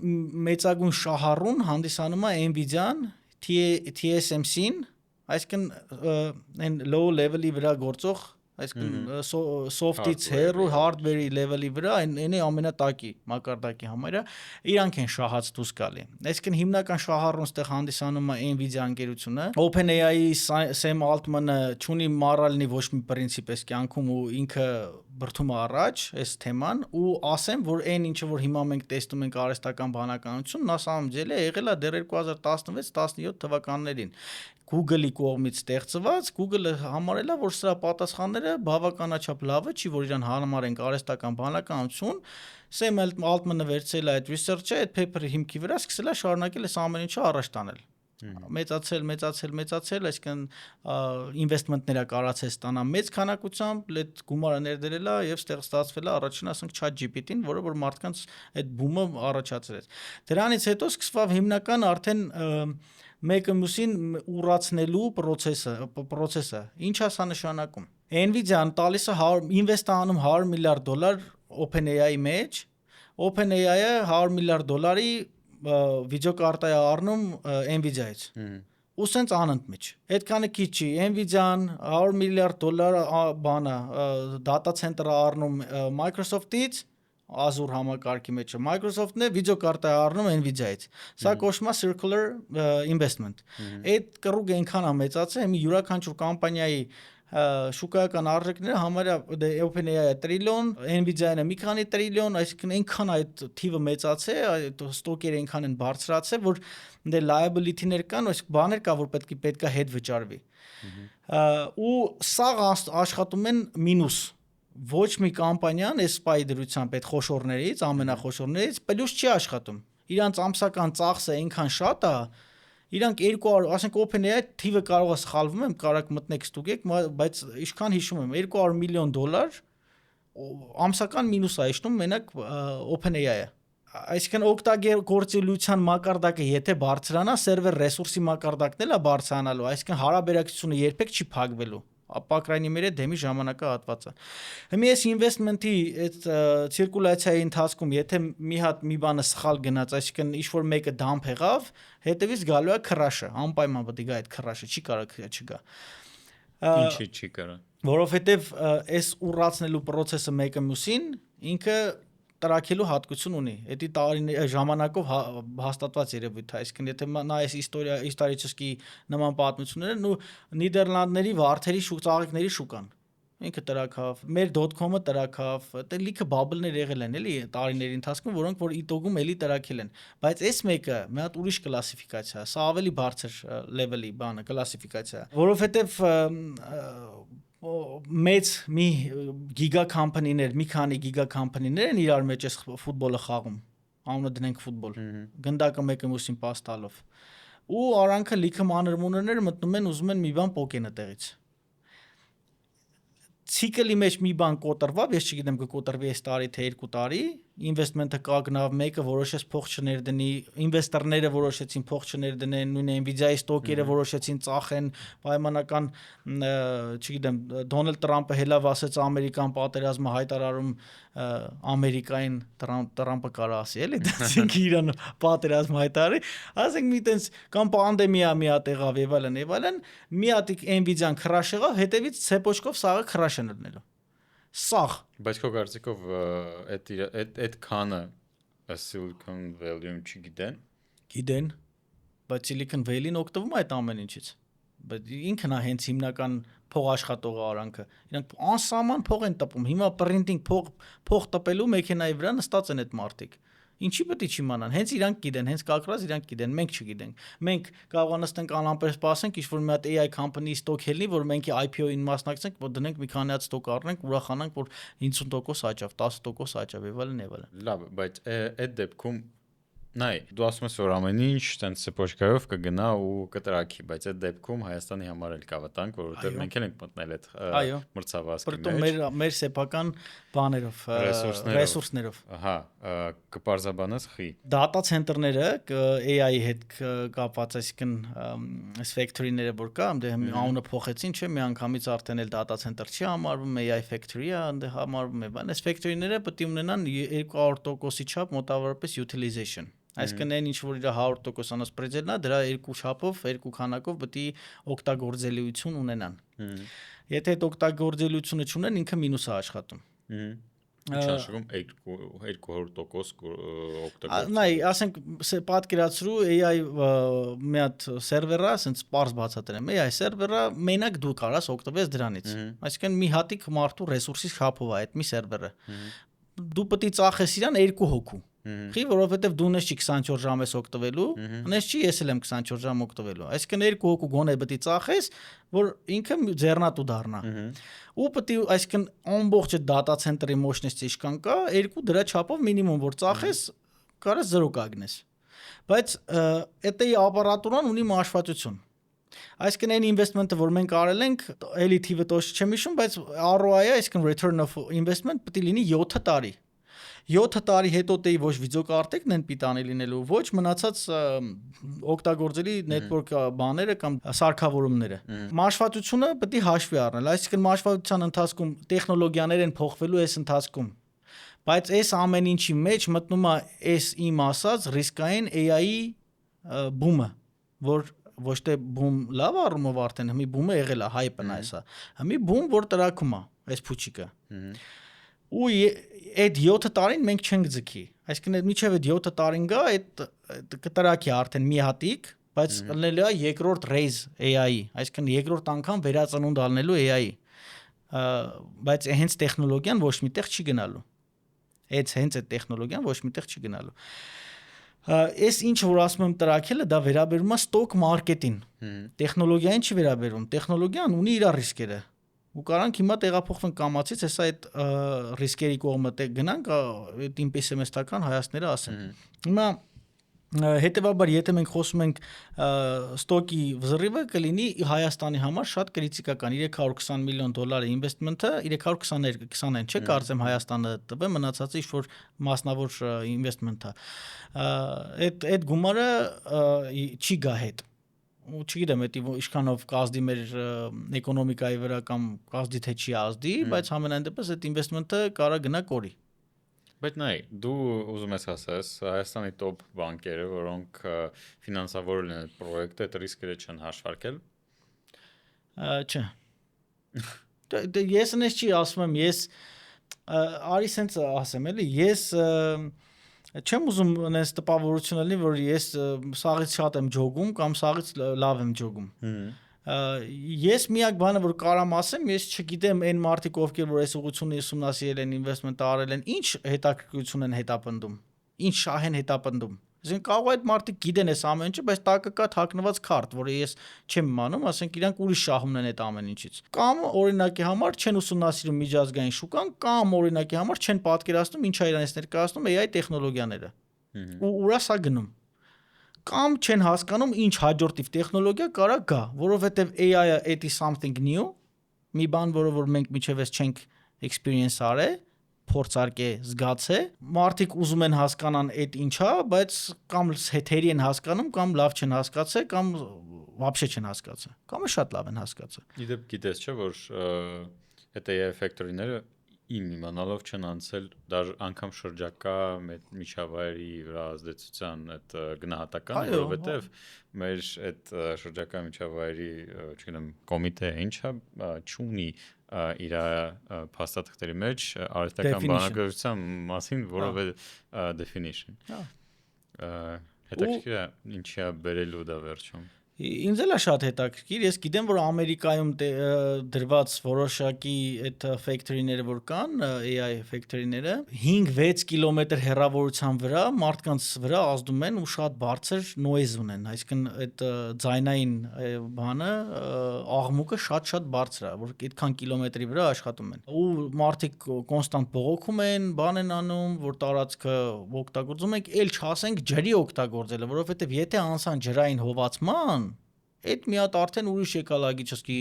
Speaker 1: մեծագույն շահառուն հանդիսանում է Nvidia-ն, TSMC-ն, այսինքն այն low level-ի վրա գործող, այսինքն soft-ից հեռու hardware-ի level-ի վրա, այն է ամենատակի մակարդակի համարը, իրանք են շահած դուրս գալի։ Այսինքն հիմնական շահառուն ստեղ հանդիսանում է Nvidia ընկերությունը։ OpenAI-ի Sam Altman-ը ճունի մառալնի ոչ մի պրինցիպ էս կյանքում ու ինքը բրթում է առաջ այս թեման ու ասեմ, որ այն ինչը որ հիմա մենք տեսնում ենք արհեստական բանականություն, նա սամջել է եղել է դեռ 2016-17 թվականներին։ Google-ի կողմից ստեղծված, Google-ը համարել է, որ սրա պատասխանները բավականաչափ լավը չի, որ իրան համարենք արհեստական բանականություն, Sam Altman-ը վերցրել է այդ research-ը, այդ paper-ի հիմքի վրա սկսել է շարունակել այս ամեն ինչը առաջ տանել։ Մեծացել, այսինքն investment-ները կարացել ստանա մեծ քանակությամբ, այդ գումարը ներդրել է եւ ստացվել է առաջին ասենք ChatGPT-ն, որը որ մարդկանց այդ բումը առաջացրեց։ Դրանից հետո սկսավ հիմնական արդեն մեկը մյուսին ուռացնելու process-ը։ Ինչ է սա նշանակում։ Nvidia-ն տալիս է invest անում $100 միլիարդ OpenAI-ի մեջ, OpenAI-ը $100 միլիարդ վիդեոկարտա է առնում Nvidia-ից։ ու սենց անընդմիջ։ Այդքանը քիչ չի, Nvidia-ն $100 միլիարդ բանը data center-ը առնում Microsoft-ից, Azure համակարգի մեջ Microsoft-ն է, վիդեոկարտա առնում Nvidia-ից։ Սա կոչվում է circular investment։ Այդ կռուգը այնքան է մեծացել, հիմա յուրաքանչյուր կամպանիայի շուկայական արժեքները համարյա OpenAI-ը տրիլիոն, Nvidia-ն մի քանի տրիլիոն, այսինքն այնքան այդ թիվը մեծացել, այդ ստոկերը այնքան են բարձրացել, որ դե liability-ներ կան, այսինքն բաներ կա, որ պետքա հետ վճարվի։ Ու սա աշխատում են մինուս։ Ոչ մի կամպանիան այս սպայի դրությամբ այդ խոշորներից, ամենախոշորներից պլյուս չի աշխատում։ Իրանց ամսական ծախսը այնքան շատ է, իրանք 200, ասենք OpenAI թիվը կարող է սխալվում եմ, կարող մտնեք ստուգեք, բայց ինչքան հիշում եմ, $200 միլիոն ամսական մինուս է իշտում մենակ OpenAI-ը։ Այսինքն օգտագործելիության մակարդակը եթե բարձրանա, սերվեր ռեսուրսի մակարդակն էլ է բարձրանալու, այսինքն հարաբերակցությունը երբեք չի փակվելու։ По крайней мере դեմի ժամանակահատվածը։ Հիմա այս investment-ի այդ ցիրկուլյացիայի ընթացքում եթե մի հատ մի բանը սխալ գնաց, այսինքն ինչ որ մեկը դամփ եղավ, հետևից գալու է քրաշը, անպայման պետք է գա այդ քրաշը, չի կարող չգա։
Speaker 2: Ինչի չի կարող։
Speaker 1: Որովհետև այս ուռացնելու process-ը մեկը մյուսին ինքը տրակելու հատկություն ունի։ Էդի տարիների ժամանակով հաստատված երևույթ է, այսինքն եթե նայես իստորիչեսկի նման պատմությունները, ու Նիդերլանդների վարդերի ծաղիկների շուկան։ Ինքը տրակավ, մեր .com-ը տրակավ, դե լիքը բաբլներ եղել են, էլի տարիների ընթացքում, որոնք որ իտոգում էլի տրակել են։ Բայց այս մեկը մի հատ ուրիշ կլասիֆիկացիա, սա ավելի բարձր level-ի բանը, կլասիֆիկացիա, որովհետև մեծ մի գիգա կամպանիներ, մի քանի գիգա կամպանիներ են իրար մեջ այս ֆուտբոլը խաղում, անունը դնենք ֆուտբոլ, գնդակը մեկը մյուսին պաս տալով, ու արանքը լիքը մանր-մունրներ մտնում են, ուզում են մի բան պոկեն այդտեղից։ Ցիկլի մեջ մի բան կոտրվավ, ես չգիտեմ կկոտրվի այս տարի թե 2 տարի, investment-ը կագնավ, մեկը որոշեց փող չներդնի, ինվեստորները որոշեցին փող չներդնեն, նույն Nvidia-ի ստոկերը որոշեցին ծախեն, պայմանական, չգիտեմ, Դոնալդ Տրամպը հելավ ասեց Ամերիկան պատերազմը հայտարարում Ամերիկային Տրամպը կարա ասի, էլի, դասինք Իրան պատերազմ հայտարարի, ասենք մի տենց կամ պանդեմիա մի հատ եղավ եւ այլն, մի հատ Nvidia-ն քրաշ եղավ, հետեւից ցեպոչկով սաղը քրաշ են դնելու։ Սաղ։
Speaker 2: Բայց քո կարծիքով այդ քանը Silicon Valley-ում չգիտեն։
Speaker 1: Գիտեն, բայց Silicon Valley-ն օգտվում է այդ ամեն ինչից։ Բայց ինքն է հենց հիմնական փող աշխատողը արանքը։ Իրանք անսահման փող են տպում։ Հիմա printing փող տպելու մեքենայի վրա նստած են այդ մարդիկ։ Ինչի պետք է չիմանան։ Հենց իրանք գիտեն, հենց կակրած իրանք գիտեն, մենք չգիտենք։ Մենք կարող անստենք անամպեր սպասենք, ինչ որ մի հատ AI company stock հելնի, որ մենք IPO-ին մասնակցենք, որ դնենք մի քանի հատ stock առնենք, ուրախանանք, որ 50% աճավ, 10% աճավ եւ այլն եւ այլն։
Speaker 2: Լավ, բայց այդ դեպքում նայ, դու ասում ես որ ամեն ինչ տենց սպոչկայով կգնա ու կտրակի, բայց այդ դեպքում Հայաստանի համար էլ կա վտանգ, որովհետեւ մենք էլ ենք մտնել այդ մրցավազքի մեջ։
Speaker 1: Պրտո մեր սեփական բաներով, ռեսուրսներով։
Speaker 2: Ահա, կպարզաբանես խի։
Speaker 1: Data center-ները AI-ի հետ կապված, այսինքն այս factory-ները որ կա, դե անունը փոխեցին, չէ՞, մի անգամից արդեն էլ data center չի համարվում, AI factory-ը այնտեղ համարվում է, բան։ Այս factory-ները պետք է ունենան 200%-ի չափ մոտավորապես utilization։ Այսինքն այն ինչ որ իր 100% անասպրեդելն է, դրա երկու չափով, երկու քանակով պետք է օգտագործելիություն ունենան։ Եթե այդ օգտագործելիությունը չունեն, ինքը մինուս է աշխատում։
Speaker 2: Չաշվում 200% օգտագործում։
Speaker 1: Նայ, ասենք պատկերացրու AI մի հատ սերվերը, ասենց պարզ բացատրեմ, AI սերվերը մենակ դու կարաս օգտվես դրանից։ Այսինքն մի հատիկ մարդու ռեսուրսի շփով է այդ մի սերվերը։ Դու պետք է ծախես իրան 2 հոգու։ Խի, որովհետև դու նես չի 24 ժամ ես օգտվելու, նես չի ես էլ եմ 24 ժամ օգտվելու։ Այսինքն 2 հոգու գոնե պետք է ծախես, որ ինքը ձեռնատու դառնա։ Ու պետք է, այսինքն ամբողջ data center-ի մощности ինչքան կա, 2 դրա չափով մինիմում որ ծախես, կարաս 0 կագնես։ Բայց էտեի ապարատուրան ունի մաշվածություն։ Այսինքն այն investment-ը որ մենք արել ենք, էլի թիվը տոշ չեմ հիշում, բայց ROI-ը, այսինքն return of investment պետք է լինի 7 տարի։ 7 տարի հետո դե ոչ վիդեոկարտեկն են պիտանի լինելու, ոչ մնացած օգտագործելի network բաները կամ սարքավորումները։ Մաշվածությունը պետք է հաշվի առնել, այսինքն մաշվածության ընթացքում տեխնոլոգիաներ են փոխվելու այս ընթացքում։ Բայց այս ամեն ինչի մեջ մտնում է այս իմ ասած ռիսկային AI-ի բումը, որ ոչ թե բում լավ առումով արդեն հիմի բումը եղել է hype-ը այսա հիմի բում որ տրակում է այս փուչիկը ու այդ 7 տարին մենք չենք ձգի այսինքն միջև այդ 7 տարին գա այդ կտրակի արդեն մի հատիկ բայց ելնելու է երկրորդ raise AI-ի այսինքն երկրորդ անգամ վերածնունդ ալնելու AI-ի բայց հենց տեխնոլոգիան ոչ միտեղ չի գնալու հենց այդ տեխնոլոգիան ոչ միտեղ չի գնալու Այս ինչ որ ասում եմ տրակելը դա վերաբերում է stock market-ին տեխնոլոգիային չի վերաբերում տեխնոլոգիան ունի իր ռիսկերը ու կարանք հիմա տեղափոխվենք կամացից հեսա այդ ռիսկերի կողմը գնանք այդ իմ պեսիմիստական հայացքները ասեն հիմա հետևաբար եթե մենք խոսում ենք ստոկի վզռիվը կլինի Հայաստանի համար շատ կրիտիկական $320 միլիոն ինվեստմենթը 320 չէ կարծեմ Հայաստանը տվե մնացածը ինչ որ մասնավոր ինվեստմենթ է այդ գումարը չի գա հետ ու չգիտեմ դա ինչքանով կազդի մեր էկոնոմիկայի վրա կամ կազդի թե չի ազդի բայց համենայն դեպս այդ ինվեստմենթը կարա գնա կորի
Speaker 2: Բայց նայ, դու ուզում ես ասես Հայաստանի top բանկերը, որոնք ֆինանսավորել են այդ պրոյեկտը, այդ ռիսկերը չեն հաշվարկել։
Speaker 1: Չէ։ Ես ինձ չի ասում եմ, ես արի սենց ասեմ էլի, ես չեմ ուզում այնպես տպավորություն լինի, որ ես սաղից շատ եմ ջոգում կամ սաղից լավ եմ ջոգում։ Ես միակ բանը որ կարամ ասեմ, ես չգիտեմ այն մարդիկ ովքեր որ այս ուղղությունը ուսումնասիրել են, ինվեստմենտ արել են, ինչ հետաքրքրություն են հետապնդում, ինչ շահ են հետապնդում։ Այսինքն կարող է այդ մարդիկ գիտեն այս ամեն ինչը, բայց տակը կա թաքնված քարտ, որը ես չեմ իմանում, ասենք իրանք ուրիշ շահ ունեն այդ ամեն ինչից։ Կամ օրինակի համար չեն ուսումնասիրում միջազգային շուկան, կամ օրինակի համար չեն պատկերացնում ինչ է իրանց ներկայացնում AI տեխնոլոգիաները։ Ու ուրա սա գնում։ Կամ չեն հասկանում ինչ հաջորդիվ տեխնոլոգիա կարա գա, որովհետև AI-ը it is something new, մի բան, որը որ մենք միջևս չենք experience արել, փորձարկե զգացե, մարդիկ ուզում են հասկանան այդ ինչա, բայց կամ հետերի են հասկանում, կամ լավ չեն հասկացել, կամ вообще չեն հասկացել, կամ շատ լավ են հասկացել։
Speaker 2: Իդեպ գիտես չէ, որ այդ AI factory-ները իմ իմանալով չեն անցել դար անգամ շրջակա միջավայրի վրա ազդեցության այդ գնահատականը, որովհետև մեր այդ շրջակա միջավայրի, չգիտեմ, կոմիտե ինչա չունի իր փաստաթղթերի մեջ արհեստական բանականության մասին որևէ definition։ Հետաքրքիր է ինչի է բերելու դա վերջում։
Speaker 1: Ինձ էլ է շատ հետաքրքիր, ես գիտեմ, որ Ամերիկայում դրված որոշակի այդ factory-ները որ կան, AI factory-ները 5-6 կիլոմետր հեռավորության վրա մարդկանց վրա ազդում են ու շատ բարձր noise ունեն, այսինքն այդ ձայնային բանը աղմուկը շատ բարձր է, որ այդքան կիլոմետրի վրա աշխատում են։ Ու մարդիկ կոնստանտ բողոքում են, բան են անում, որ տարածքը օգտագործում ենք, ել չասենք ջրի օգտագործելը, որովհետև եթե անցան ջրային հովացման Այդ մի հատ արդեն ուրիշ էկոլոգիչեսկի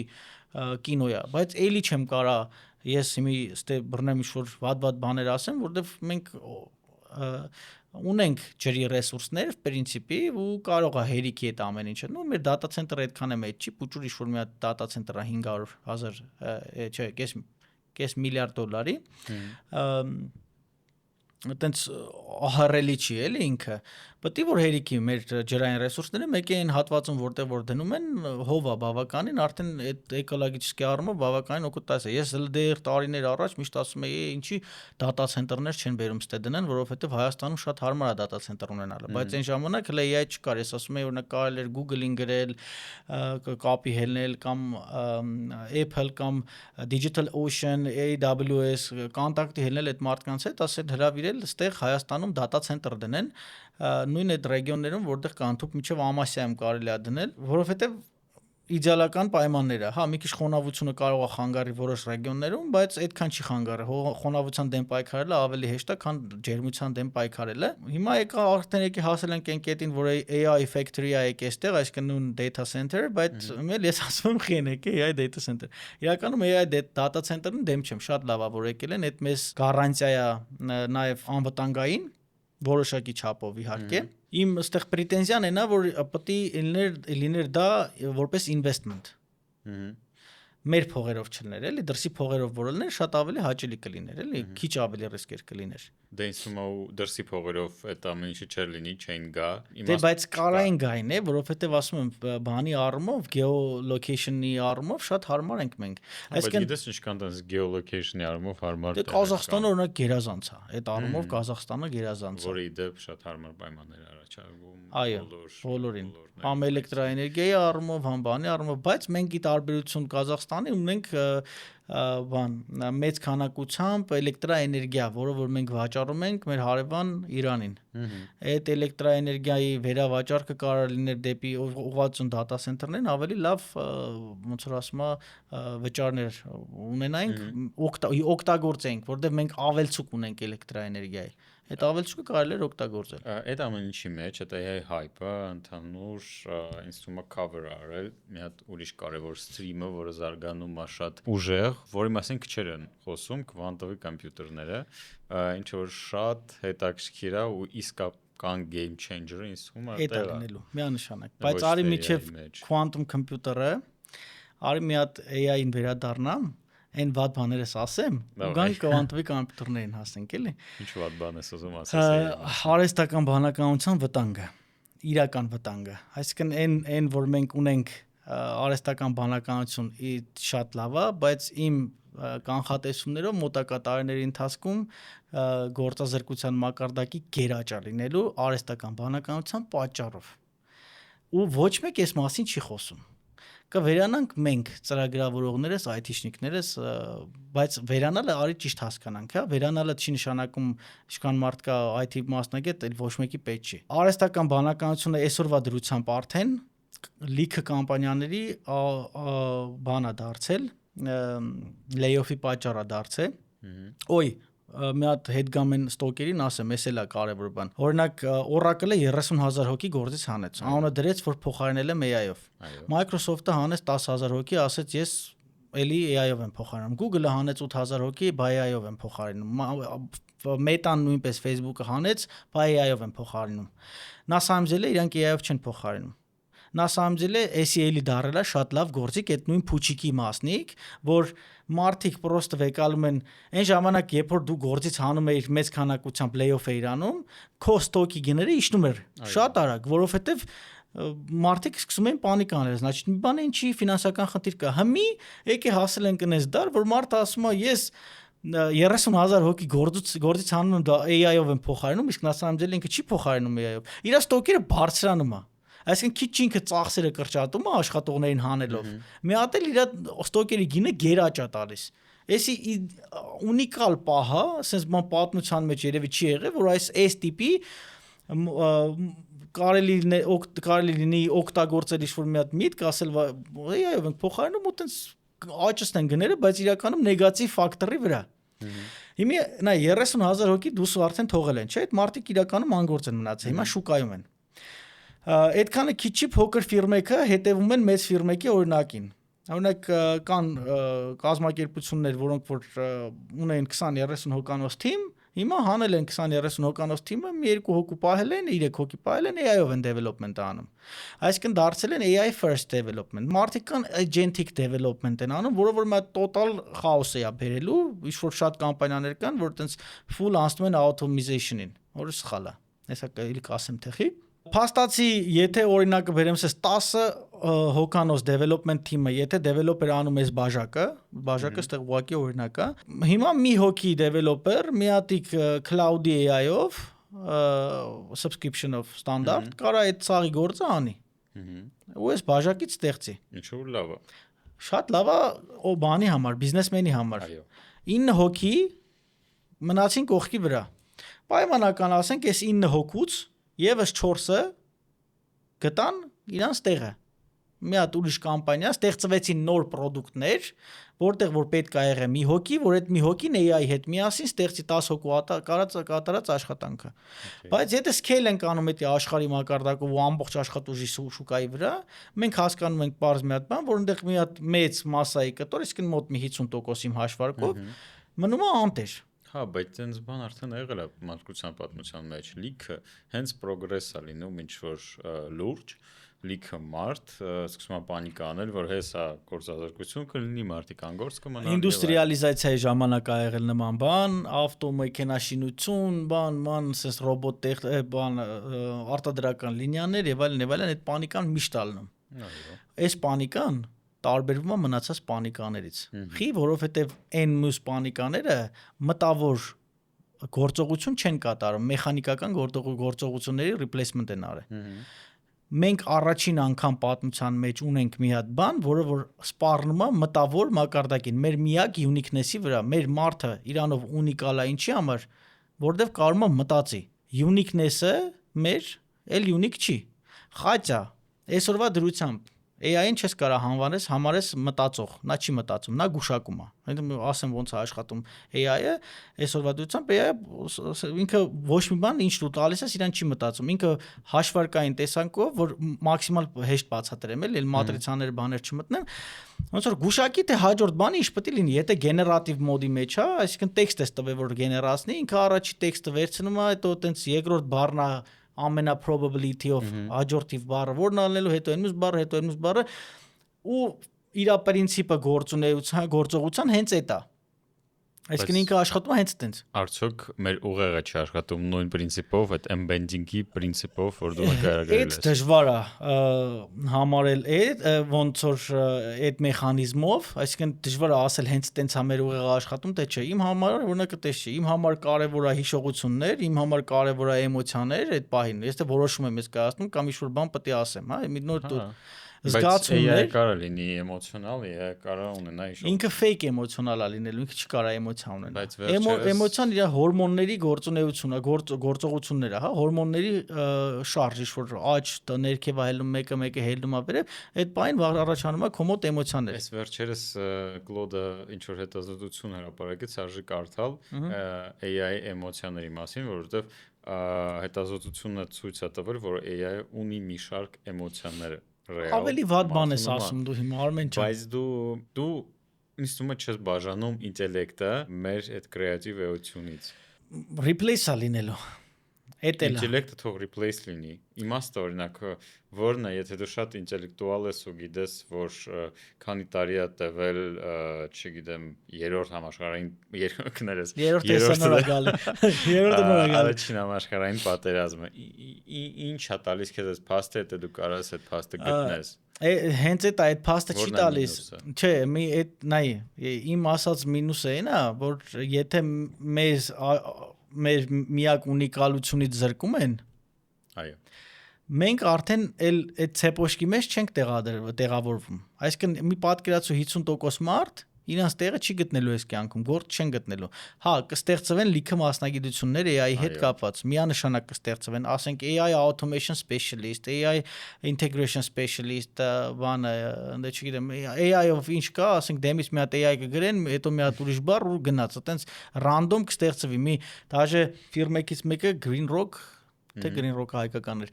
Speaker 1: կինո է, բայց էլի չեմ կարա ես հիմի ստե բռնեմ ինչ-որ վատ բաներ ասեմ, որովհետև մենք ունենք ջրի ռեսուրսներ, պրինցիպի ու կարող է հերիքի այդ ամեն ինչը։ Նու մեր data center-ը այդքան է մեծ չի, փուճուր ինչ-որ մի հատ data center-ը 500,000, չէ, կես միլիարդ դոլարի։ Այտենց ահռելի չի էլի ինքը, պետք է որ հերիքի մեր ջրային ռեսուրսները մեկ այն հատվածում որտեղ որ դնում են հովա բավականին արդեն այդ էկոլոգիչեսկի առումով բավականին օգտատես է։ Ես դեռ տարիներ առաջ միշտ ասում էի ինչի data center-ներ չեն բերում ստե դնեն, որովհետև Հայաստանում շատ հարմար է data center ունենալը, բայց այն ժամանակ հələ AI չկար, ես ասում էի օրինակ կարել էր Google-ին գրել, կապի հելնել կամ Apple կամ Digital Ocean, AWS կոնտակտի հելնել այդ մարդկանց հետ, ասել հրավիրել ստեղ Հայաստանում data center դնեն նույն այդ ռեգիոններում որտեղ կանթուկ միջև Ամասիայում կարելի է դնել, որովհետև իդեալական պայմաններ է, հա, մի քիչ խոնավությունը կարող է խանգարի որոշ ռեգիոններում, բայց այդքան չի խանգարի, խոնավության դեմ պայքարելը ավելի հեշտ է, քան ջերմության դեմ պայքարելը։ Հիմա եկա արդեն եկի հասել ենք այն կետին, որ AI factory է եկել այստեղ, այսինքն նույն data center, բայց ել ես ասում եմ խեն եկե AI data center։ Իրականում AI data center-ն դեմ չեմ, շատ լավ է որ եկել են, այդ մեզ գարանտիա է նաև անվտանգային որոշակի չափով իհարկե իմ այստեղ պրետենզիան է նա որ պետք է լիներ դա որպես investment մեր փողերով չլներ, էլի, դրսի փողերով որ լներ, շատ ավելի հաճելի կլիներ, էլի, քիչ ավելի ռիսկեր կլիներ։
Speaker 2: Դե ինձ թվում է դրսի փողերով այդ ամեն ինչը չէր լինի, չէին գա։
Speaker 1: Դե բայց կարային գային է, որովհետև ասում եմ, բանի առումով, գեոլոկեյշնի առումով շատ հարմար ենք մենք։
Speaker 2: Այսինքն գիտես ինչքան տես գեոլոկեյշնի առումով հարմար
Speaker 1: է։ Դե Ղազախստանը օրինակ գերազանց է։ Այդ առումով Ղազախստանը գերազանց է։
Speaker 2: Որի դեպ շատ հարմար պայմաններ առաջարկում
Speaker 1: բոլորին։ Համ էլեկտրաէներգիայի առումով, համ բանի առումով, բայց մենք ի տարբերություն Ղազախստանի ունենք մեծ քանակությամբ էլեկտրաէներգիա, որը որ մենք վաճառում ենք մեր հարևան Իրանին։ Այդ էլեկտրաէներգիայի վերավաճառքը կարող լիներ դեպի ուղղվածուն դատա սենթերներին ավելի լավ, ոնց որ ասում է, վճարներ ունենայինք, օգտագործենք, որտեղ մենք ավելցուկ ունենք էլեկտրաէներգիայի։ Այդ ավելցուկը կարելի էր օգտագործել։
Speaker 2: Այդ ամեն ինչի մեջ այդ AI hype-ը ընդհանուր ինձ թվում է cover արել մի հատ ուրիշ կարևոր stream-ը, որը զարգանում է շատ ուժեղ, որի մասին քչեր են խոսում, քվանտովի կոմպյուտերները, ինչ որ շատ հետաքրքիր է ու իսկական game changer-ը ինձ թվում է
Speaker 1: դա լինելու միանշանակ։ Բայց արի միջև quantum computer-ը, արի մի հատ AI-ին վերադառնամ, այն վատ բաներս ասեմ, ու գանք կվանտովի կոմպյուտերներին հասնենք, էլի։
Speaker 2: Ինչ վատ բան ես ուզում ասես։
Speaker 1: Արհեստական բանականության վտանգը, իրական վտանգը։ Այսինքն այն որ մենք ունենք արհեստական բանականություն շատ լավ է, բայց իմ կանխատեսումներով մոտակա տարիների ընթացքում գործազրկության մակարդակի գերաճար լինելու արհեստական բանականության պատճառով։ Ու ոչ մեկ այս մասին չի խոսում։ Կվերանանք մենք ծրագրավորողներս, IT-շնիկներս, բայց վերանալը արի ճիշտ հասկանանք, հա, վերանալը չի նշանակում ինչքան մարդ կա IT մասնագետ, էլ ոչ մեկի պետք չի։ Արհեստական բանականությունը այսօրվա դրությամբ արդեն լիքը կամպանիաների բանա դարձել, layoff-ի պատճառ է դարձել։ Ոյ մի հատ հետգամեն ստոկերին ասեմ, էս էլ է կարևոր բան։ Օրինակ Oracle-ը 30,000 հոգի գործից հանեց։ Անունը դրեց, որ փոխարինել եմ AI-ով։ Microsoft-ը հանեց 10,000 հոգի, ասեց ես էլի AI-ով եմ փոխարինում։ Google-ը հանեց 8,000 հոգի, բայ AI-ով եմ փոխարինում։ Meta-ն նույնպես Facebook-ը հանեց, բայ AI-ով եմ փոխարինում։ Նա սամջել է, իրանք AI-ով չեն փոխարինում։ Նա սամջել է SEL-ի դարելա շատ լավ գործիք, այդ նույն փուչիկի մասնիկ, որ մարդիկ պրոստը վեկալում են այն ժամանակ, երբ որ դու գործից հանում էիր մեծ քանակությամբ layoff էիր անում, քո ստոկի գները իջնում էր շատ արագ, որովհետև մարդիկ սկսում էին պանիկ անել, значит, մի բան ինչի ֆինանսական խնդիր կա։ Հիմի եկե հասել ենք այնպես դար, որ մարդը ասում է, ես 30,000 հոգի գործից հանում եմ, դա AI-ով եմ փոխարինում, իսկ նա սամջել ինքը չի փոխարինում AI-ով։ Իր ստոկերը բարձրանում է։ Այսինքն քիչ ինքը ծախսերը կրճատում է աշխատողներին հանելով։ Մի հատ էլ իր ստոկերի գինը գերաճ է տալիս։ Էսի ունիկալ պահ է, ասես ման պատմության մեջ երևի չի եղել, որ այս տիպի կարելի լինի օգտագործել ինչ-որ մի հատ միտք, ասել AI-ով ենք փոխարինում ու տենց աճեցնեն գները, բայց իրականում նեգատիվ ֆակտորի վրա։ Հիմա նա 30,000 հոգի դուսու արդեն թողել են, չէ՞, այդ մարդիկ իրականում անգործ են մնացել, հիմա շուկայում են։ Այդքանը քիչի փոքր ֆիրմեքը հետևում են մեծ ֆիրմեկի օրինակին։ Օրինակ կան կազմակերպություններ, որոնք որ ունեն 20-30 հոկանոց թիմ, հիմա հանել են 20-30 հոկանոց թիմը, մի երկու հոգու պահել են, 3 հոգի պահել են, AI-ով են development անում։ Այսինքն դարձել են AI first development։ Մարդիկ կան agentic development են անում, որը որ մի total chaos է բերելու, ինչ որ շատ կամպանիաներ կան, որ տենց full անցնում են automation-ին, որը սխալ է։ Հեսա կարելի կասեմ թեխի։ Փաստացի, եթե օրինակը բերեմ ասես 10 հոկանոց development team-ը, եթե developer անում էս բաժակը ստեղ ուղղակի օրինակ է։ Հիմա մի հոգի developer, մի հատիկ cloud-ի AI-ով, subscription-ով ստանդարտ, կարա այդ ցաղի գործը անի։ Ու էս բաժակից ստեղծի։
Speaker 2: Ինչու լավ է։
Speaker 1: Շատ լավ է բանի համար, բիզնեսմենի համար։ 9 հոգի մնացին կողքի վրա։ Պայմանական ասենք, այս 9 հոգուց Եվս 4-ը գտան իրանց տեղը։ Մի հատ ուրիշ կամպանիա ստեղծվեցին նոր պրոդուկտներ, որտեղ որ պետք է եղե մի հոգի, որ այդ մի հոգին AI հետ միասին ստեղծի 10 հոգու կատարած աշխատանքը։ Բայց եթե scale ենք անում այդ աշխարհի մակարդակով ու ամբողջ աշխատուժի շուկայի վրա, մենք հասկանում ենք բարձ մի հատ բան, որ այնտեղ մի հատ մեծ մասայի կտոր, իսկ մոտ մի 50% իմ հաշվարկով մնում է անտեր։
Speaker 2: Հա, բայց այնց բան արդեն եղել է մարդկության պատմության մեջ լիքը հենց պրոգրես է լինում ինչ որ լուրջ, լիքը մարդ սկսում է պանիկա անել, որ հեսա գործազրկություն կլինի, մարդիկ անգործ կմնան։
Speaker 1: Ինդուստրիալիզացիայի ժամանակ ա եղել նման բան, ավտոմեքենաշինություն, բան, sense ռոբոտ արտադրական լինիաներ եւ այլն, այդ պանիկան միշտ ալնում։ Այս պանիկան տարբերվում է մնացած պանիկաներից։ Խի, որովհետեւ այն մյուս պանիկաները մտավոր գործողություն չեն կատարում, մեխանիկական գործողությունների replacement են արել։ Մենք առաջին անգամ պատմության մեջ ունենք մի հատ բան, որը որ սպառնում է մտավոր մակարդակին, մեր միակ uniqueness-ի վրա, մեր մարդը իրանով ունիկալ է ինչի համար, որտեվ կարող է մտածի։ Uniqueness-ը մեր էլ unique չի։ Խաչա, այսօրվա դրությամբ AI-ին չես կարող համարես մտածող, նա չի մտածում, նա գուշակում է։ Ասեմ ոնց է աշխատում AI-ը, այսօրվա դրությամբ AI-ը ինքը ոչ մի բան ինչ դու տալիս ես, իրան չի մտածում։ Ինքը հաշվարկային տեսանկյունով, որ մաքսիմալ հեշտ բացատրեմ, էլ մատրիցաներ բաներ չմտնեմ, ոնց որ գուշակի թե հաջորդ բանը ինչ պետք է լինի, եթե գեներատիվ մոդի մեջ է, այսինքն տեքստ ես տվել որ գեներացնի, ինքը առաջի տեքստը վերցնում է, հետո տենց երկրորդ բառն է ամենա probability of հաջորդիվ բառը որն անելու, հետո այն մյուս բառը, հետո այն մյուս բառը ու իր պրինցիպը գործողության հենց այդ է։ Այսինքն ինքը աշխատում է հենց այդպես։
Speaker 2: Արդյոք մեր ուղեղը չի աշխատում նույն պրինցիպով, այդ embedding-ի պրինցիպով, որ դու նկարագրել ես։
Speaker 1: Այդ դժվար է համարել ոնց որ այդ մեխանիզմով, այսինքն դժվար է ասել հենց այդպես է մեր ուղեղը աշխատում, թե չէ։ Իմ համար օրինակը տես չէ։ Իմ համար կարևոր է հիշողություններ, իմ համար կարևոր է էմոցիաներ այդ պահին։ Ես դե որոշում եմ ես կայացնում կամ ինչ-որ բան պետք է ասեմ, հա, մի նոր
Speaker 2: զգացումներ կարող լինի էմոցիոնալ, կարող ունենա ինչ։
Speaker 1: Ինքը fake էմոցիոնալ է լինելու, ինքը չի կարող էմոցիա ունենալ։ Էմոցիան իր հորմոնների գործունեությունն է, գործողություններ է, հա, հորմոնների շարժ, ինչ որ աճ, ներքև հելնում մեկը հելնում է վերև, այդ բանին առաջանում է կոմոդ էմոցիաներ։
Speaker 2: Այս վերջերս Claude-ը ինչ որ հետազոտություն հրապարակեց, արժի կարդալ AI էմոցիաների մասին, որովհետև հետազոտությունը ցույց է տվել, որ AI-ը ունի մի շարք էմոցիաներ։
Speaker 1: Ավելի վատ բան ես ասում դու հիմա Արմեն ջան։
Speaker 2: Բայց դու ինձ թվում է չես բաժանում ինտելեկտը մեր այդ կրեատիվ էությունից։
Speaker 1: Replace-ա լինելու։ Էդ էլ է։
Speaker 2: Ինտելեկտը թող replace լինի։ Իմաստը օրինակ որն է, եթե դու շատ ինտելեկտուալ ես ու գիտես, որ քանի տարի է տևել, չգիտեմ, երրորդ համաշխարհային երկրներս։ Երրորդը առաջին համաշխարհային պատերազմը։ Ինչ է տալիս քեզ այս փաստը, եթե դու կարաս այդ փաստը գտնես։
Speaker 1: Հենց այդ փաստը չի տալիս։ Չէ, մի այդ նայ, իմ ասած մինուսը այն է, որ եթե մեր միակ ունիկալությունից զրկում են,
Speaker 2: այո,
Speaker 1: մենք արդեն այդ ցեպոշկի մեջ չենք տեղավորվում։ Այսինքն մի պատկերացու 50% մարդ իրանց տեղը չի գտնելու այս կյանքում, գործ չեն գտնելու։ Հա, կստեղծվեն լիքը մասնագիտություններ AI-ի հետ կապված, միանշանակ կստեղծվեն, ասենք AI automation specialist, AI integration specialist, բանը, դե չգիտեմ, AI-ով ինչ կա, ասենք դեմից մի հատ AI կգրեն, հետո մի հատ ուրիշ բառ ու գնաց, այտենց random կստեղծվի, մի դաժե ֆիրմեկից մեկը Green Rock թե Green Rock-ը հայկական էր։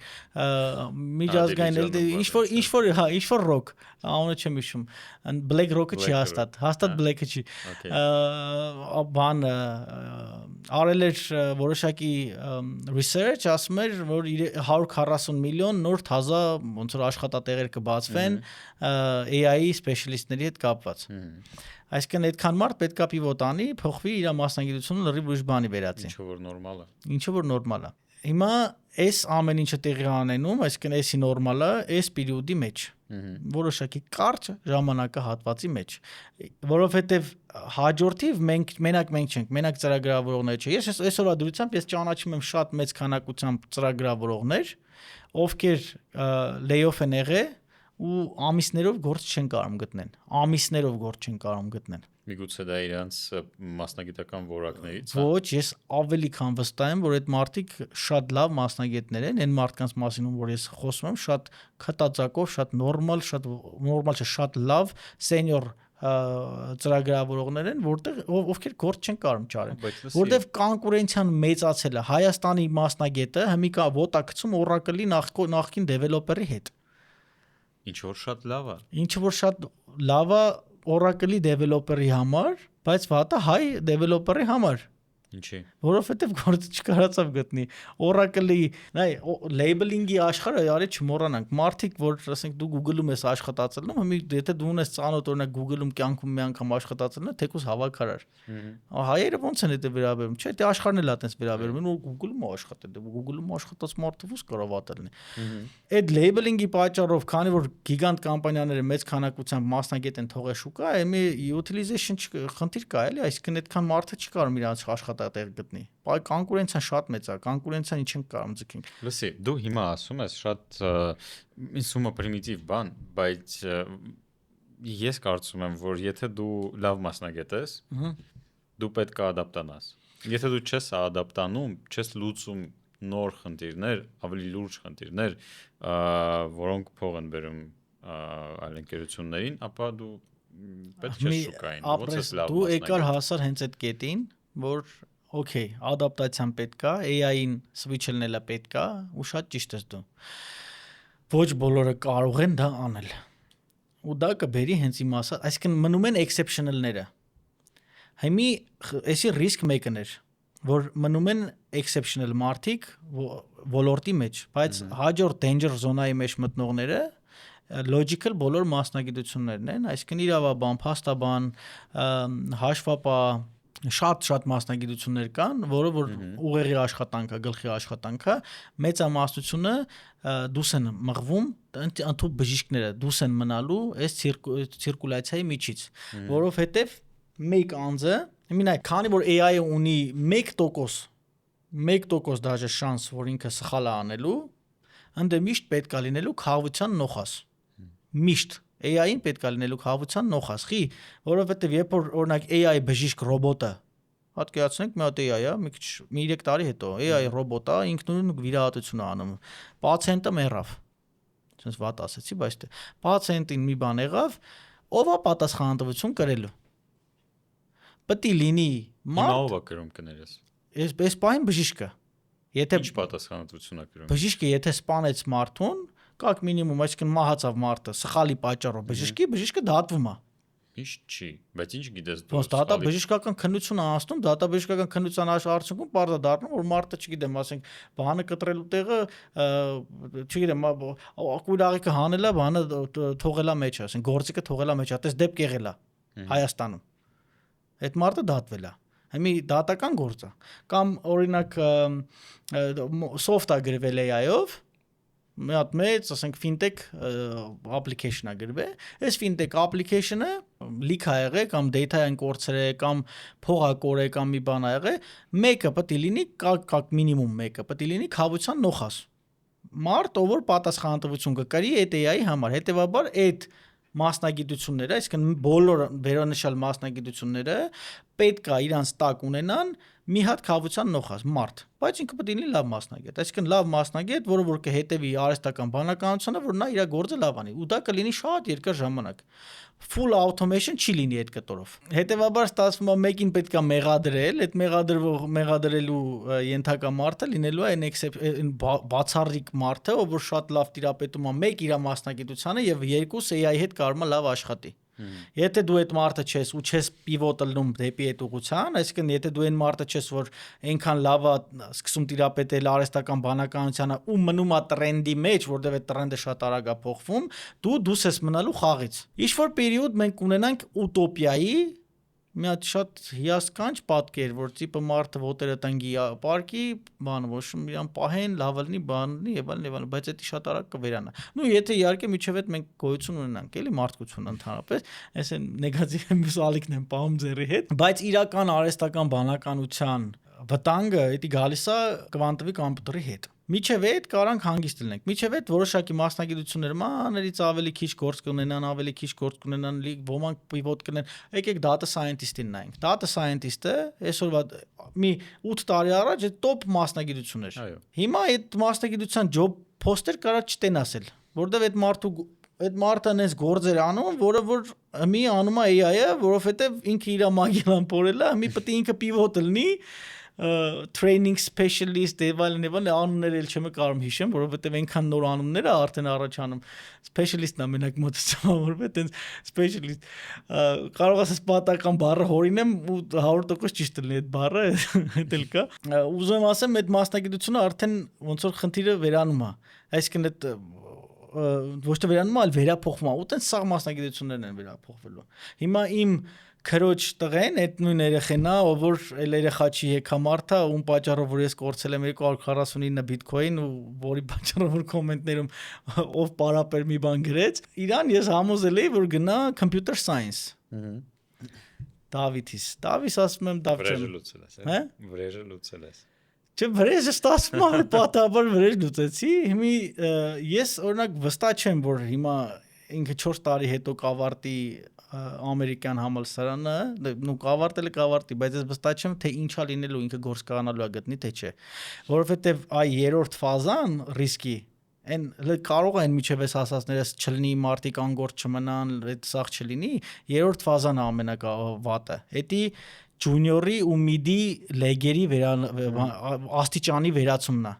Speaker 1: Միջազգային ինչ որ rock, անունը չեմ հիշում։ Black Rock-ը չի հաստատ Black-ը չի։ Բան արել էր որոշակի research, ասում էր, որ 140 միլիոն նոր թազա ոնց որ աշխատատեղեր կբացվեն AI specialist-ների հետ կապված։ Այսինքն այդքան մարդ պետքա պիվոտ անի, փոխվի իր մասնագիտությունը լրիվ ուրիշ բանի վերածի։ Ինչը որ նորմալ է։ Հիմա այս ամեն ինչը տեղի անենում, այսինքն էսի նորմալը, այս պերիոդի մեջ, որոշակի կարճ ժամանակահատվածի մեջ, որովհետև հաջորդիվ մենակ մենք չենք, մենակ ծրագրավորողներ չէ։ Ես այսօրվա դրությամբ ես ճանաչում եմ շատ մեծ քանակությամբ ծրագրավորողներ, ովքեր layoff են եղել ու ամիսներով գործ չեն կարող գտնեն։
Speaker 2: Միգուցե դա իրանց մասնագիտական որակներից է։
Speaker 1: Ոչ, ես ավելի քան վստահ եմ, որ այդ մարդիկ շատ լավ մասնագետներ են, այն մարդկանց մասին, որ ես խոսում եմ, շատ քտածակով, շատ նորմալ, շատ լավ սենյոր ծրագրավորողներ են, ովքեր գործ չեն կարող ճարեն, որտեվ կոնկուրենցիան մեծացել է։ Հայաստանի մասնագետը հիմիկա ոտա գցում Oracle-ի նախկին դեվելոպերի հետ։
Speaker 2: Ինչ որ շատ լավ է
Speaker 1: Oracle-ի developer-ի համար, բայց վատը հայ developer-ի համար։
Speaker 2: Ինչի։
Speaker 1: Որովհետև գործը չկարողացավ գտնի։ Oracle-ի, նայ, labeling-ի աշխարհը արի չմոռանանք։ Մարդիկ, որ ասենք դու Google-ում ես աշխատացել, հիմա եթե դու ունես ծանոթ օրինակ Google-ում կյանքում մի անգամ աշխատացել, թեկուզ հավաքարար։ Հայերը ոնց են դա վերաբերում, չէ՞, դա աշխարհն էլ այտենց վերաբերում, ու Google-ում աշխատել, Google-ում աշխատած մարդը ո՞ս կարող ատելնի։ Այդ labeling-ի պատճառով, քանի որ գիգանտ կամպանիաները մեծ քանակությամբ մասնագետ են թողել շուկա, էմի utilization խնդիր կա, էլի, այսինքն այդքան մարդը չի կարող իրանց աշխատատեղ գտնի։ Բայց կոնկուրենցիան շատ մեծ է, կոնկուրենցիան ինչ ենք կարող ձգենք։
Speaker 2: Լսի, դու հիմա ասում ես շատ ինձ թվում է պրիմիտիվ բան, բայց ես կարծում եմ, որ եթե դու լավ մասնագետ ես, դու պետք է ադապտանաս։ Եթե դու չես ադապտանում, չես լուծում նոր խնդիրներ, ավելի լուրջ խնդիրներ, որոնք փող են բերում այլ ընկերություններին, ապա դու պետք չէ շուկային, ոնց ես լավ մասնագետ։
Speaker 1: Դու եկար հասար հենց այդ կետին, որ օքեյ, ադապտացիան պետք է, AI-ին switch-ելնելը պետք է, ու շատ ճիշտ ես դու։ Ոչ բոլորը կարող են դա անել։ Ու դա կբերի հենց իմ ասած, այսինքն մնում են exceptional-ները։ Հիմի էսի risk մեկն էր, որ մնում են exceptional մարդիկ ոլորտի մեջ, բայց հաջորդ danger zone-ի մեջ մտնողները logical բոլոր մասնագիտություններն են, այսինքն իրավաբան, փաստաբան, հաշվապահ, շատ մասնագիտություններ կան, որը որ ուղեղի աշխատանքը, գլխի աշխատանքը, մեծամասնությունը դուրս են մղվում, ընդհանուր բժիշկները դուրս են մնալու այս ցիրկուլյացիայի միջից, որովհետև մեկ անձը, հիմա քանի որ AI-ը ունի 1% դաժե շանս, որ ինքը սխալ է անելու, ընդ միշտ պետք է լինելու խաղաղության նոխաս։ Միշտ AI-ին պետք է լինելու խաղաղության նոխասխի, որովհետև երբ որ օրինակ AI բժիշկ ռոբոտը, պատկերացնենք մի հատ AI է, մի 3 տարի հետո AI ռոբոտը ինքնուրույն վիրահատություն է անում։ Պացիենտը մեռավ։ Այսպես վատ ասեցի, բայց պացիենտին մի բան եղավ, ով է պատասխանատվություն կրելու։ Պետք է լինի
Speaker 2: մարդ։ Ով է կրում կներես։
Speaker 1: Այս պահին բժիշկը։ Եթե
Speaker 2: ինչ պատասխանատվություն է կրում։
Speaker 1: Բժիշկը եթե սպանեց մարդուն, կակ մինիմում, այսինքն մահացավ մարդը, սխալի պատճառով բժիշկը դատվում է։
Speaker 2: Միշտ չի, բայց ինչ գիտես դու։
Speaker 1: Ոնց դատա բժշկական քննություն է անցնում, դատա բժշկական քննության արդյունքում բարձր դառնում, որ մարդը, չգիտեմ, ասենք, բանը կտրելու տեղը, չգիտեմ, կույրաղիկը հանելա, բանը թողելա մեջ, ասենք, գործիքը թողելա մեջ, այդպես դեպք եղել է Հայաստանում։ Այդ մարդը դատվել է։ Հիմի դատական գործ է։ Կամ օրինակ soft է գրվել AI-ով, մի հատ մեծ, ասենք, fintech application-ը գրվել, այս fintech application-ը leak ա եղել կամ data-ն կորցրել կամ փող ա կորել կամ մի բան ա եղել, մեկը պետք է լինի, կակ մինիմում մեկը պետք է լինի խավության նոխաս։ Մարդ, ով որ պատասխանատվություն կկրի այդ AI-ի համար, հետեւաբար այդ մասնագիտությունները, այսինքն բոլոր վերոնշյալ մասնագիտությունները պետք է իրանց տակ ունենան մի հատ խավության նոխաս մարդ, բայց ինքը պետք է լինի լավ մասնագետ, այսինքն լավ մասնագետ, որը որ կհետևի արհեստական բանականությանը, որ նա իր գործը լավ անի, ու դա կլինի շատ երկար ժամանակ։ Full automation չի լինի այդ կտորով։ Հետևաբար ստացվում է մեկին պետք է մեղադրել, այդ մեղադրելու ենթակա մարդը լինելու է այն բացառիկ մարդը, ով որ շատ լավ տիրապետում է մեկ իր մասնագիտությանը եւ երկուս AI հետ կարող է լավ աշխատի։ Եթե դու այդ մարդը չես ու չես պիվոտելնում դեպի այդ ուղղության, այսինքն եթե դու այն մարդը չես, որ այնքան լավ է սկսում տիրապետել արհեստական բանականությանը ու մնում է տրենդի մեջ, որտեղ այդ տրենդը շատ արագ է փոխվում, դու դուրս ես մնալու խաղից։ Ինչ-որ պերիոդ մենք ունենանք ուտոպիայի մի հատ շատ հիասքանչ պատկեր, որ տիպը մարդը ոտերը տնգի պարկի, բանը ոչ իրան պահեն, լավ լինի, բանի եւ այլն, բայց դա շատ արագ կվերանա։ Ну, եթե իհարկե միջև այդ մենք գոյություն ունենանք, էլի մարդկություն ընդհանրապես, այսեն նեգատիվ մուսալիկն են պահում ձերի հետ, բայց իրական արհեստական բանականության վտանգը դա գալիս է կվանտովի կոմպյուտերի հետ։ Միջև այդ կարանք հանգիստ լինենք։ Միջև այդ որոշակի մասնագիտություններ մաներից ավելի քիչ գործ կունենան, ոմանք պիվոտ կնեն։ Եկեք data scientist-ին նայենք։ Data scientist-ը այսօրվա մի 8 տարի առաջ այդ top մասնագիտություն էր։ Հիմա այդ մասնագիտության job poster կարա չտենասել, որովհետև այդ մարդը այնպես գործեր անում, որը որ մի անում է AI-ը, որովհետև ինքը իր մագիլան փորել է, մի պետք է ինքը պիվոտ լինի, training specialist դեվալն անունները էլ չեմ կարող հիշեմ, որովհետև այնքան նոր անուններ է արդեն առաջանում specialist-ն ամենակ մոտեցումը որովհետև այդպես specialist կարող ասես պատական բառը հորինեմ ու 100% ճիշտ լինի այդ բառը դա էլ կա ուզում եմ ասեմ այդ մասնագիտությունը արդեն ոնց որ խնդիրը վերանում է այսինքն այդ ոչ թե վերանում այլ վերափոխվում է ու տենց սաղ մասնագիտություններն են վերափոխվելու հիմա իմ քրոջ տղեն այդ նույն երեխեն է ով որ էլ երեխա չի եկամարդ է ում պատճառով որ ես կորցել եմ 249 բիտկոին ու որի պատճառով որ կոմենտներում ով պարապեր մի բան գրեց իրան ես համոզել էի որ գնա computer science Դավիթ ասում եմ
Speaker 2: վրեժը լուծել ես հա վրեժը լուծել ես
Speaker 1: Չէ վրեժը ստացվում է պատահաբար վրեժ լուծեցի հիմի ես օրինակ վստահ չեմ որ հիմա ինքը 4 տարի հետո կավարտի ամերիկյան համալսարանը նու կավարտի բայց ես վստահ չեմ թե ինչա լինելու ինքը գործ կանալու է գտնի թե չէ որովհետև այ երրորդ ֆազան ռիսկի այն կարող են միջև էս հասածներս չլինի մարտիկ անգործ չմնան այդ սաղ չլինի երրորդ ֆազան է ամենակավատը հետի junior-ի ու mid-ի լեգերի աստիճանի վերացումն է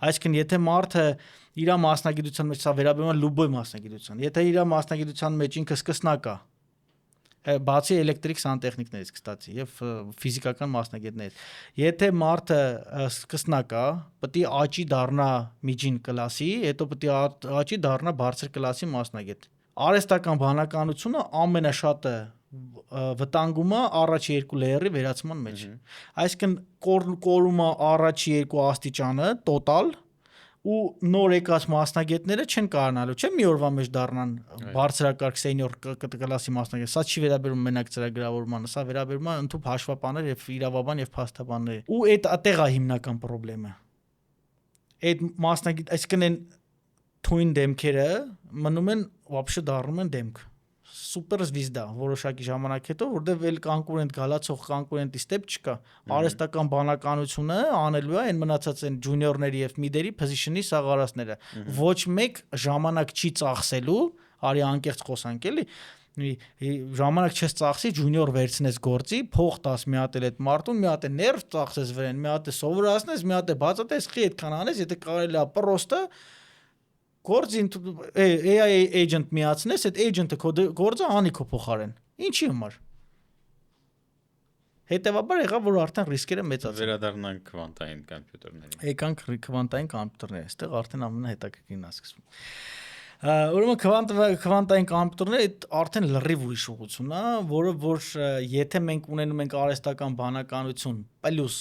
Speaker 1: այսինքն եթե մարդը իր մասնագիտության մեջ սա վերաբերում է լուբոյ մասնագիտության եթե իր մասնագիտության մեջ ինքը սկսնակ է բացի էլեկտրիկ սանտեխնիկներից կստացի եւ ֆիզիկական մասնագետներից եթե մարդը սկսնակ է պետք է աճի դառնա միջին կլասի հետո պետք է աճի դառնա բարձր կլասի մասնագետ արհեստական բանականությունը ամենաշատը վտանգումը առաջի երկու լեյերի վերացման մեջ այսինքն կորումը առաջի երկու աստիճանը տոտալ ու նոր եկած մասնագետները չեն կարողանալու չէ մի օրվա մեջ դառնան բարձրակարգ սենյոր կլասի մասնագետ սա չի վերաբերում մենակ ծրագրավորմանը սա վերաբերում է ընդհանուր հաշվապաններ եւ իրավաբան եւ փաստաբաններ ու այդ այդտեղ է հիմնական խնդրեմը այդ մասնագետ այսինքն այն թույն դեմքերը մնում են вообще դառնում են դեմք super звезда որոշակի ժամանակ հետո որտեվ էլ կոնկուրենտ գալացող կոնկուրենտի ստեփ չկա արհեստական բանականությունը անելու է այն մնացած են ջունիորների եւ միդերի position-ի սաղարածները ոչ մեկ ժամանակ չի ծախսելու արի անկեղծ խոսանք էլի ժամանակ չես ծախսի ջունիոր վերցնես գործի փող տաս մի հատ էլ այդ մարտուն մի հատ է ներվ ծախսես վրան մի հատ է սովորացնես մի հատ է բացատես խի այդքան անես եթե կարելի է պրոստը գործին AI agent միացնես, այդ agent-ը գործը անի քո փոխարեն։ Ինչի համար։ Հետևաբար եղավ որ արդեն ռիսկերը մեծացան։
Speaker 2: Վերադառնանք քվանտային կոմպյուտերներին։
Speaker 1: Եկանք քվանտային կոմպյուտերները, այստեղ արդեն ամենահետաքրքիրն է սկսվում։ Ուրեմն քվանտային կոմպյուտերները այդ արդեն լրիվ ուրիշ ուղղություն է, որը որ եթե մենք ունենում ենք արհեստական բանականություն պլյուս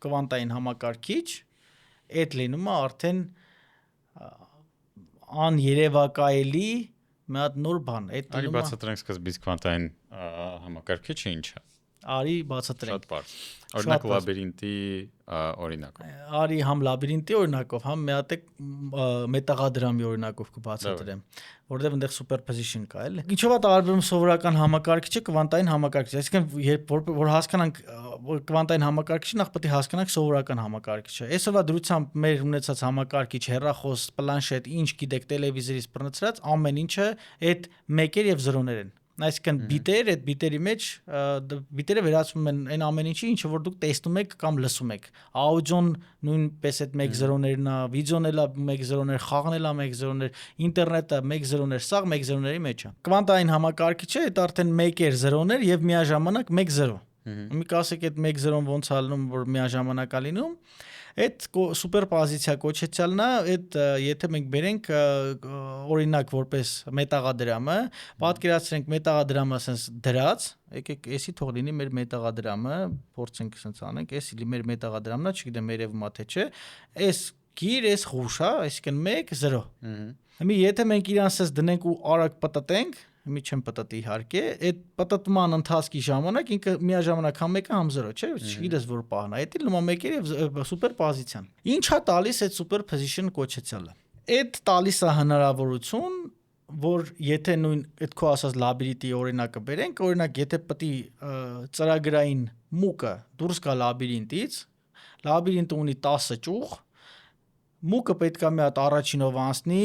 Speaker 1: քվանտային համակարգիչ, այդ լինում է արդեն աներևակայելի մի հատ նոր բան այդ
Speaker 2: Արի բացատրենք սկզբից քվանտային համակարգիչը ինչ է
Speaker 1: Արի բացատրենք
Speaker 2: Շատ բարձ Օրինակ լաբիրինտի օրինակով
Speaker 1: Արի համ լաբիրինտի օրինակով համ մի հատ մետաղադրամի օրինակով կբացատրեմ որտեղ այնտեղ superposition կա էլի Ինչով է տարբերվում սովորական համակարգիչը քվանտային համակարգիչ այսինքն երբ որ հասկանանք քվանտային համակարգիչը նախ պետք է հասկանանք սովորական համակարգիչը այսօրվա դրությամբ մեր ունեցած համակարգիչ հեռախոս պլանշետ ինչ գիտեք տելևիզորից բռնցրած ամեն ինչը այդ մեկեր եւ զրոներ են Այսինքն բիտեր, այդ բիտերի մեջ բիտերը վերածվում են այն ամեն ինչի, ինչը որ դուք տեսնում եք կամ լսում եք։ Աուդիոն նույնպես այդ 1.0-ներն է, վիդեոն էլ 1.0-ներ, խաղն էլ 1.0-ներ, ինտերնետը 1.0-ներ, սաղ 1.0-ների մեջ է։ Կվանտային համակարգիչը այդ արդեն 1.0-ներ եւ միաժամանակ 1.0։ Մի կասեք այդ 1.0-ն ոնց է լինում, որ միաժամանակ է լինում։ Այդ սուպերպոզիցիա կոչեցյալն է, այդ եթե մենք բերենք օրինակ որպես մետաղադրամը, պատկերացրենք մետաղադրամը ասես դրած, եկեք էսի թող լինի մեր մետաղադրամը, փորձենք ասենց անենք, էսի մեր մետաղադրամն է, չգիտեմ երևում է թե չէ, էս գիր, էս խուշ է, այսինքն 1 0։ Հիմա եթե մենք իրան ասես դնենք ու արագ պատտենք Մի չեմ պատտի իհարկե, այդ պատտման ընթացքի ժամանակ ինքը միաժամանակ համ 1 համ 0, չէ՞, չգիտես որ պահն է, դա լոմա 1 եւ սուպերպոզիցիան։ Ինչա տալիս այդ սուպերպոզիշն կոչեցյալը։ Այդ տալիս է հնարավորություն, որ եթե նույն այդ քո ասած լաբիրինտի օրինակը բերենք, օրինակ եթե պետք է ծրագրային մուկը դուրս գա լաբիրինտից, լաբիրինտը ունի 10 ճյուղ, մուկը պետք է մի հատ առաջինով անցնի,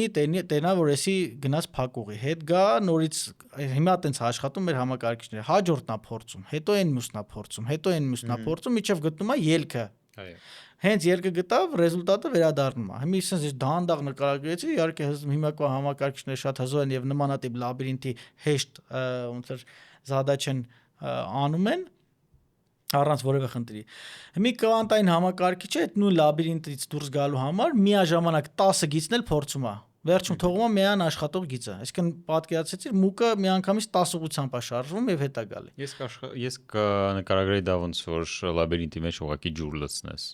Speaker 1: տենա որ էսի գնաց փակուղի, հետ գա նորից հիմա տենց աշխատում մեր համակարգիչները, հաջորդն է փորձում, հետո այն մյուսն է փորձում, հետո այն մյուսն է փորձում, միջև գտնում է ելքը։
Speaker 2: Այո։
Speaker 1: Հենց ելքը գտավ, ռեզուլտատը վերադառնում է։ Հիմա ասես դանդաղ նկարագրեցի, իհարկե հիմնակվա համակարգիչները շատ հզոր են եւ նմանատիպ լաբիրինթի հեշտ ոնց որ զադաչեն անում են առանց որևէ խնդրի։ Մի կվանտային համակարգիչը այդ նույն լաբիրինթից դուրս գալու համար միաժամանակ 10 գիծն էլ փորձում է։ Վերջում թողում է միայն աշխատող գիծը։ Այսինքն պատկերացրեցիր մուկը միանգամից 10 ուղղությամբ է շարժվում եւ հետա գալի։
Speaker 2: Ես կնկարագրեի դա ոնց որ լաբիրինթի մեջ ուղղակի ջուր լցնես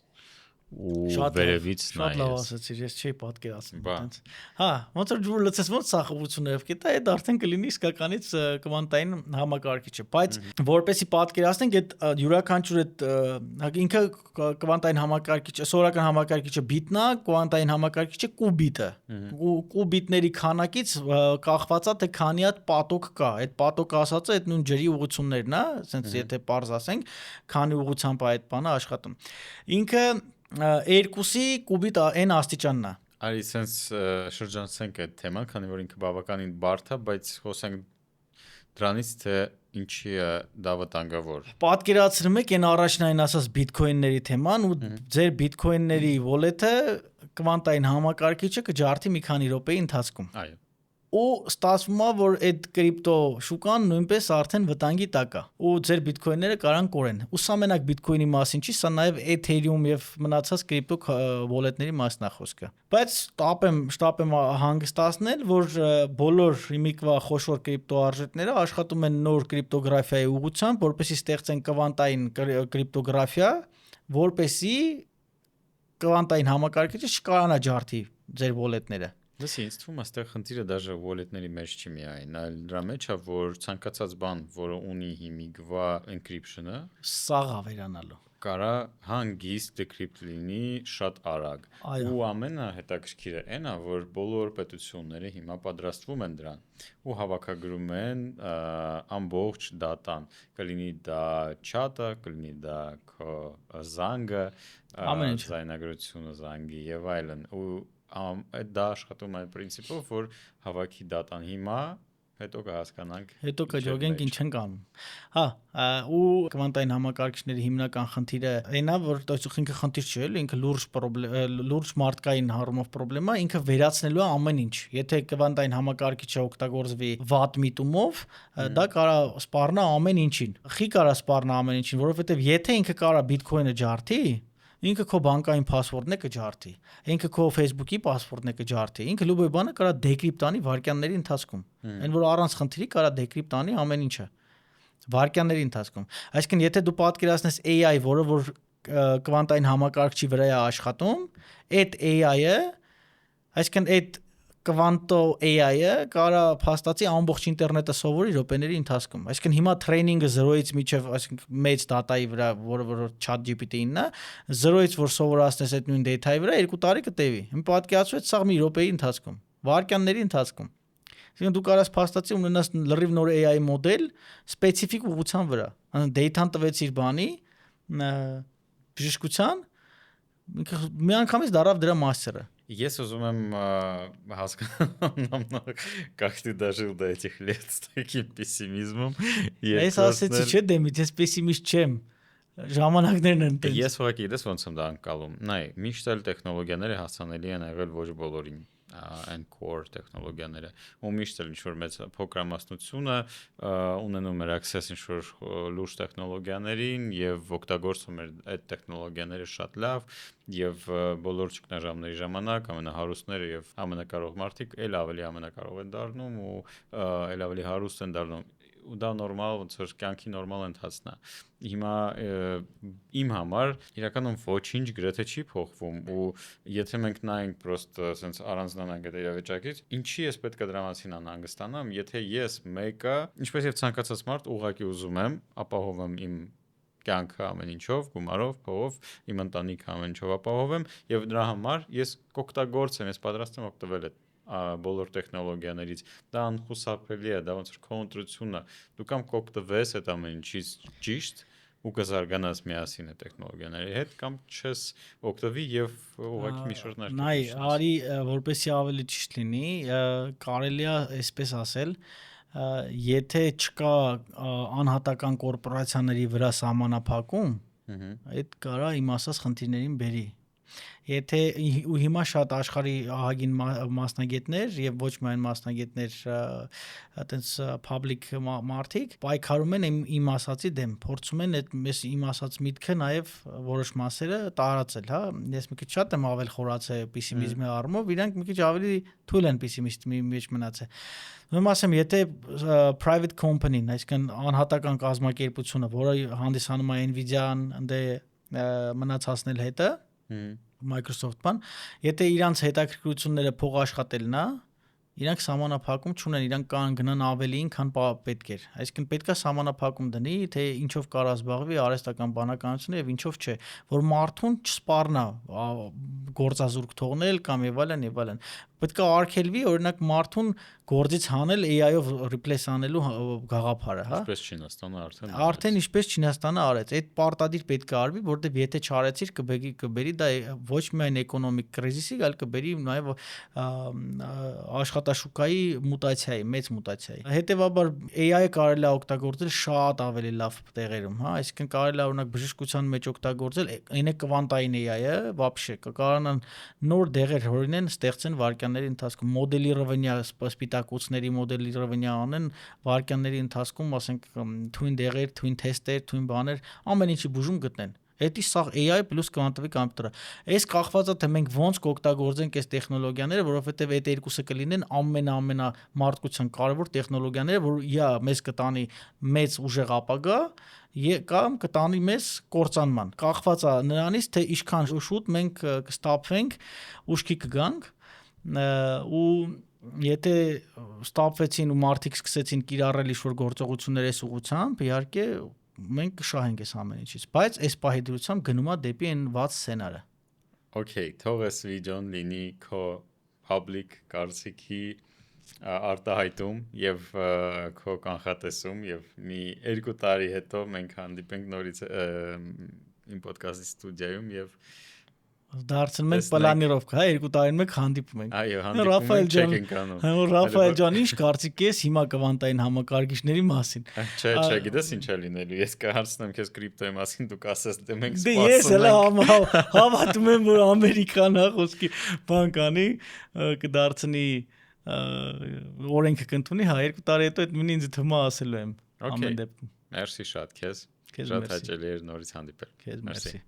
Speaker 2: ու վերևից նայես։
Speaker 1: Շատ լավ ասացիր, ես չէի պատկերացնում այդպես։ Հա, ոնց որ ջուրը լցես, ոնց սախողություններով կետա, այդ արդեն կլինի իսկականից կվանտային համակարգիչը, բայց որպեսի պատկերացնենք այդ յուրաքանչյուր այդ ինքը կվանտային համակարգիչը, սովորական համակարգիչը բիտնա, կվանտային համակարգիչը կուբիտը։ Կուբիտների քանակից կախված է թե քանի հատ պատոկ կա։ Այդ պատոկը ասածը այդ նույն ջրի ուղղություններն է, ասենց եթե պարզ ասենք, քանի ուղղությամբ է այդ բանը աշխատում։ Ինքը 2-ի կուբիտ n աստիճանն է։
Speaker 2: Արի sense շրջանցենք այդ թեման, քանի որ ինքը բավականին բարդ է, բայց խոսենք դրանից թե ինչի է դա վտանգավոր։
Speaker 1: Պատկերացնում եք այն առաջնային ասած բիթքոինների թեման ու ձեր բիթքոինների wallet-ը կվանտային համակարգիչը կջարդի մի քանի րոպեի ընթացքում։
Speaker 2: Այո։
Speaker 1: Ու ստացվում է որ այդ կրիպտո շուկան նույնպես արդեն վտանգի տակ է ու ձեր բիթքոինները կարան կորեն։ Ու սա մենակ բիթքոինի մասին չի, սա նաև Ethereum եւ մնացած կրիպտո wallet-ների մասն է խոսքը։ Բայց շտապ եմ հանգստացնել, որ բոլոր հիմիկվա խոշոր կրիպտո արժեքները աշխատում են նոր կրիպտոգրաֆիայի ուղղությամբ, որպեսզի ստեղծեն կվանտային կրիպտոգրաֆիա, որպեսզի կվանտային համակարգիչը չկարանա ջարդի ձեր wallet-ները։
Speaker 2: Դասի ինձ թվում է այստեղ խնդիրը դաժե wallet-ների մեջ չի միայն, այլ դրա մեջ է որ ցանկացած բան, որը ունի հիմիկվա encryption-ը,
Speaker 1: սաղ է վերանալու։
Speaker 2: կարա հանգիստ decrypt լինի շատ արագ։ Ու ամենահետաքրքիրը այն է, որ բոլոր պետությունները հիմա պատրաստվում են դրան ու հավաքագրում են ամբողջ դատան։ Կլինի դա chat-ը, կլինի դա քո զանգը, զայնագրությունը զանգի եւ այլն։ Ու այդ դա աշխատում է պրինցիպով, որ հավաքի դատան հիմա, հետո կհասկանանք,
Speaker 1: հետո կջոգենք ինչ ենք անում։ Հա, ու կվանտային համակարգիչների հիմնական խնդիրը այն է, որ ինքը խնդիր չի, էլի, ինքը լուրջ մարդկային առումով խնդրեմ է, ինքը վերացնելու է ամեն ինչ։ Եթե կվանտային համակարգիչը օգտագործվի վատ միտումով, դա կարա սպառնա ամեն ինչին։ Խի կարա սպառնա ամեն ինչին, որովհետև եթե ինքը կարա բիթքոինը ջարդի, ինքը քո բանկային փասվորդն է կջարդի, ինքը քո Facebook-ի փասվորդն է կջարդի, ինքը լուբոյ բանը կարա դեկրիպտ անի վայրկյանների ընթացքում։ Այն որ առանց խնդրի կարա դեկրիպտ անի ամեն ինչը վայրկյանների ընթացքում։ Այսինքն եթե դու պատկերացնես AI, որը որ կվանտային համակարգչի վրա է աշխատում, այդ AI-ը, այսինքն այդ կվանտո AI-ը կարա փաստացի ամբողջ ինտերնետը սովորի րոպեների ընթացքում։ Այսինքն հիմա տրեյնինգը 0-ից մինչև, այսինքն մեծ դատայի վրա, որը որ ChatGPT-ին է, 0-ից որ սովորացնես այդ նույն դեթայի վրա 2 տարի կտևի։ Հիմա պատկերացրու սա մի րոպեի ընթացքում, վայրկյանների ընթացքում։ Այսինքն դու կարաս փաստացի ունենաս լրիվ նոր AI մոդել սպეციფიկ ուղղության վրա։ Դեթան տվեցիր բանի, բժշկության, միանգամից դարավ դրա մաստերը։
Speaker 2: Ես ուզում եմ հասկանալ, как ты дожил до этих лет с таким пессимизмом։
Speaker 1: Ես ասեցի չէ դեմից, ես պեսիմիստ չեմ։ Ժամանակներն են տենց։
Speaker 2: Ես ուղղակի ես ոնց եմ դա անցալում։ Նայ, միշտ էլ տեխնոլոգիաները հասանելի են եղել ոչ բոլորին, and core տեխնոլոգիաները։ Ու միշտ էլ ինչ-որ մեծ փոքրամասնությունը ունենում էր access ինչ-որ լուրջ տեխնոլոգիաներին եւ օգտագործում էր այդ տեխնոլոգիաները շատ լավ եւ բոլոր ճգնաժամերի ժամանակ ամենահարուստները եւ ամենակարող մարդիկ էլ ավելի ամենակարող են դառնում ու էլ ավելի հարուստ են դառնում ու դա նորմալ ոնց որ կյանքի նորմալ ընթացն է։ Հիմա իմ համար իրականում ոչինչ գրեթե չի փոխվում ու եթե մենք նայենք պրոստը ասենց առանձնանանք այդ իրավիճակից, ինչի ես պետք է դրա մասին անհանգստանամ, եթե ես մեկը, ինչպես եւ ցանկացած մարդ ուղղակի ուզում եմ ապահովեմ իմ կյանքը ամեն ինչով, գումարով, փողով, իմ ընտանիքը ամեն ինչով ապահովեմ եւ դրա համար ես կօգտագործեմ, ես պատրաստ եմ օգտվել այդ բոլոր տեխնոլոգիաներից, դա անխուսափելի է, դա ոնց որ քո ընտրությունն է, դու կամ կօգտվես այդ ամեն ինչից ճիշտ, ու կզարգանաս միասին է տեխնոլոգիաների հետ կամ չես օգտվի եւ ուղղակի մի շարք ներկայացնես։
Speaker 1: Նայ, արի որպեսզի ավելի ճիշտ լինի, կարելի է այսպես ասել, եթե չկա անհատական կորպորացիաների վրա սահմանափակում, այդ կարա իմ ասած խնդիրներին բերի։ Եթե ու հիմա շատ աշխարհի ահագին մասնագետներ եւ ոչ միայն մասնագետներ, այտենց public մարդիկ պայքարում են իմ ասածի դեմ, փորձում են այդ մեզ իմ ասած միտքը նաեւ որոշ մասերը տարածել, հա։ Ես մի քիչ շատ եմ ավել խորացել պեսիմիզմի առումով, իրանք մի քիչ ավելի թույլ են պեսիմիստի մեջ մնացել։ Ուրեմն ասեմ, եթե private company-ն, այսինքն անհատական կազմակերպությունը, որը հանդիսանում է Nvidia-ն, ընդ մնացածնել հետը, Microsoft-ն, եթե իրանց հետաքրքրությունները փող աշխատելն է, իրանք սահմանափակում չունեն, իրանք կան գնան ավելին, քան պետք էր։ Այսինքն պետքա սահմանափակում դնի, թե ինչով կարա զբաղվի արհեստական բանականությունը եւ ինչով չէ, որ մարդուն չսպառնա գործազուրկ թողնել կամ եւ այլն։ Պետքա արգելվի, օրինակ մարդուն գործից հանել AI-ով replace անելու գաղափարը, հա։
Speaker 2: Ինչպես Չինաստանը
Speaker 1: արդեն ինչպես Չինաստանը արեց, այդ պարտադիր պետք է արվի, որտեղ եթե չարեցիր կբերի դա ոչ միայն էկոնոմիկ կրիզիսի, այլ կբերի նաև աշխատաշուկայի մուտացիայի, մեծ մուտացիայի։ Հետևաբար AI-ը կարելի է օգտագործել շատ ավելի լավ տեղերում, հա, այսինքն կարելի է օրինակ բժշկության մեջ օգտագործել, այնե կվանտային AI-ը, вообще կարողանան նոր դեղեր հորինեն, ստեղծեն վարքյանների ընթացքում, մոդելիրованիա սպիտակուցների մոդելիրованիա անեն վարքյանների ընթացքում, ասենք թույն դեղեր, թույն թեստեր, թույն բաներ, ամեն ինչի բուժում գտնեն։ Դա սա AI պլյուս կվանտովի կոմպյուտերը։ Այս կախված է թե մենք ոնց կօգտագործենք այս տեխնոլոգիաները, որովհետև այդ երկուսը կլինեն ամենա մարդկության կարևոր տեխնոլոգիաները, որ մեզ կտանի մեծ ուժեղ ապագա կամ կտանի մեզ կործանման։ Կախված է նրանից, թե ինչքան շուտ մենք կստափվենք, ուշքի կգանք ու եթե ստափվեցին ու մարդիկ սկսեցին կիրառել ինչ-որ գործողություններ այս ուղղությամբ, իհարկե մենք կշահենք այս ամեն ինչից, բայց այս պահի դրությամբ գնում է դեպի այն վատ սցենարը։
Speaker 2: Okay, թող այս վիդեոն լինի քո public կարծիքի արտահայտում եւ քո կանխատեսում եւ մի 2 տարի հետո մենք հանդիպենք նորից իմ ոդկասթի ստուդիայում եւ
Speaker 1: դարձնում ենք պլանիրովկա, հա, 2 տարին մեկ հանդիպում ենք։
Speaker 2: Այո, հանդիպում ենք, չեք ենք անում։
Speaker 1: Ռաֆայել ջան, ինչ կարծիք ես հիմա կվանտային համակարգիչների մասին։
Speaker 2: Չէ, գիտես ինչ է լինելու։ Ես կհարցնեմ քեզ կրիպտոյի մասին, դու կասես դե մենք
Speaker 1: սպասում ենք։ Դե ես հələ հավատում եմ, որ Ամերիկան հա խոսքի բան կանի, կդարձնի օրենքը կընդունի, հա, 2 տարի հետո այդ ինձ թվում է ասելու եմ ամեն դեպքում։
Speaker 2: Մերսի շատ քեզ։ Շատ հաճելի էր նորից հանդիպել։
Speaker 1: Քեզ մերսի։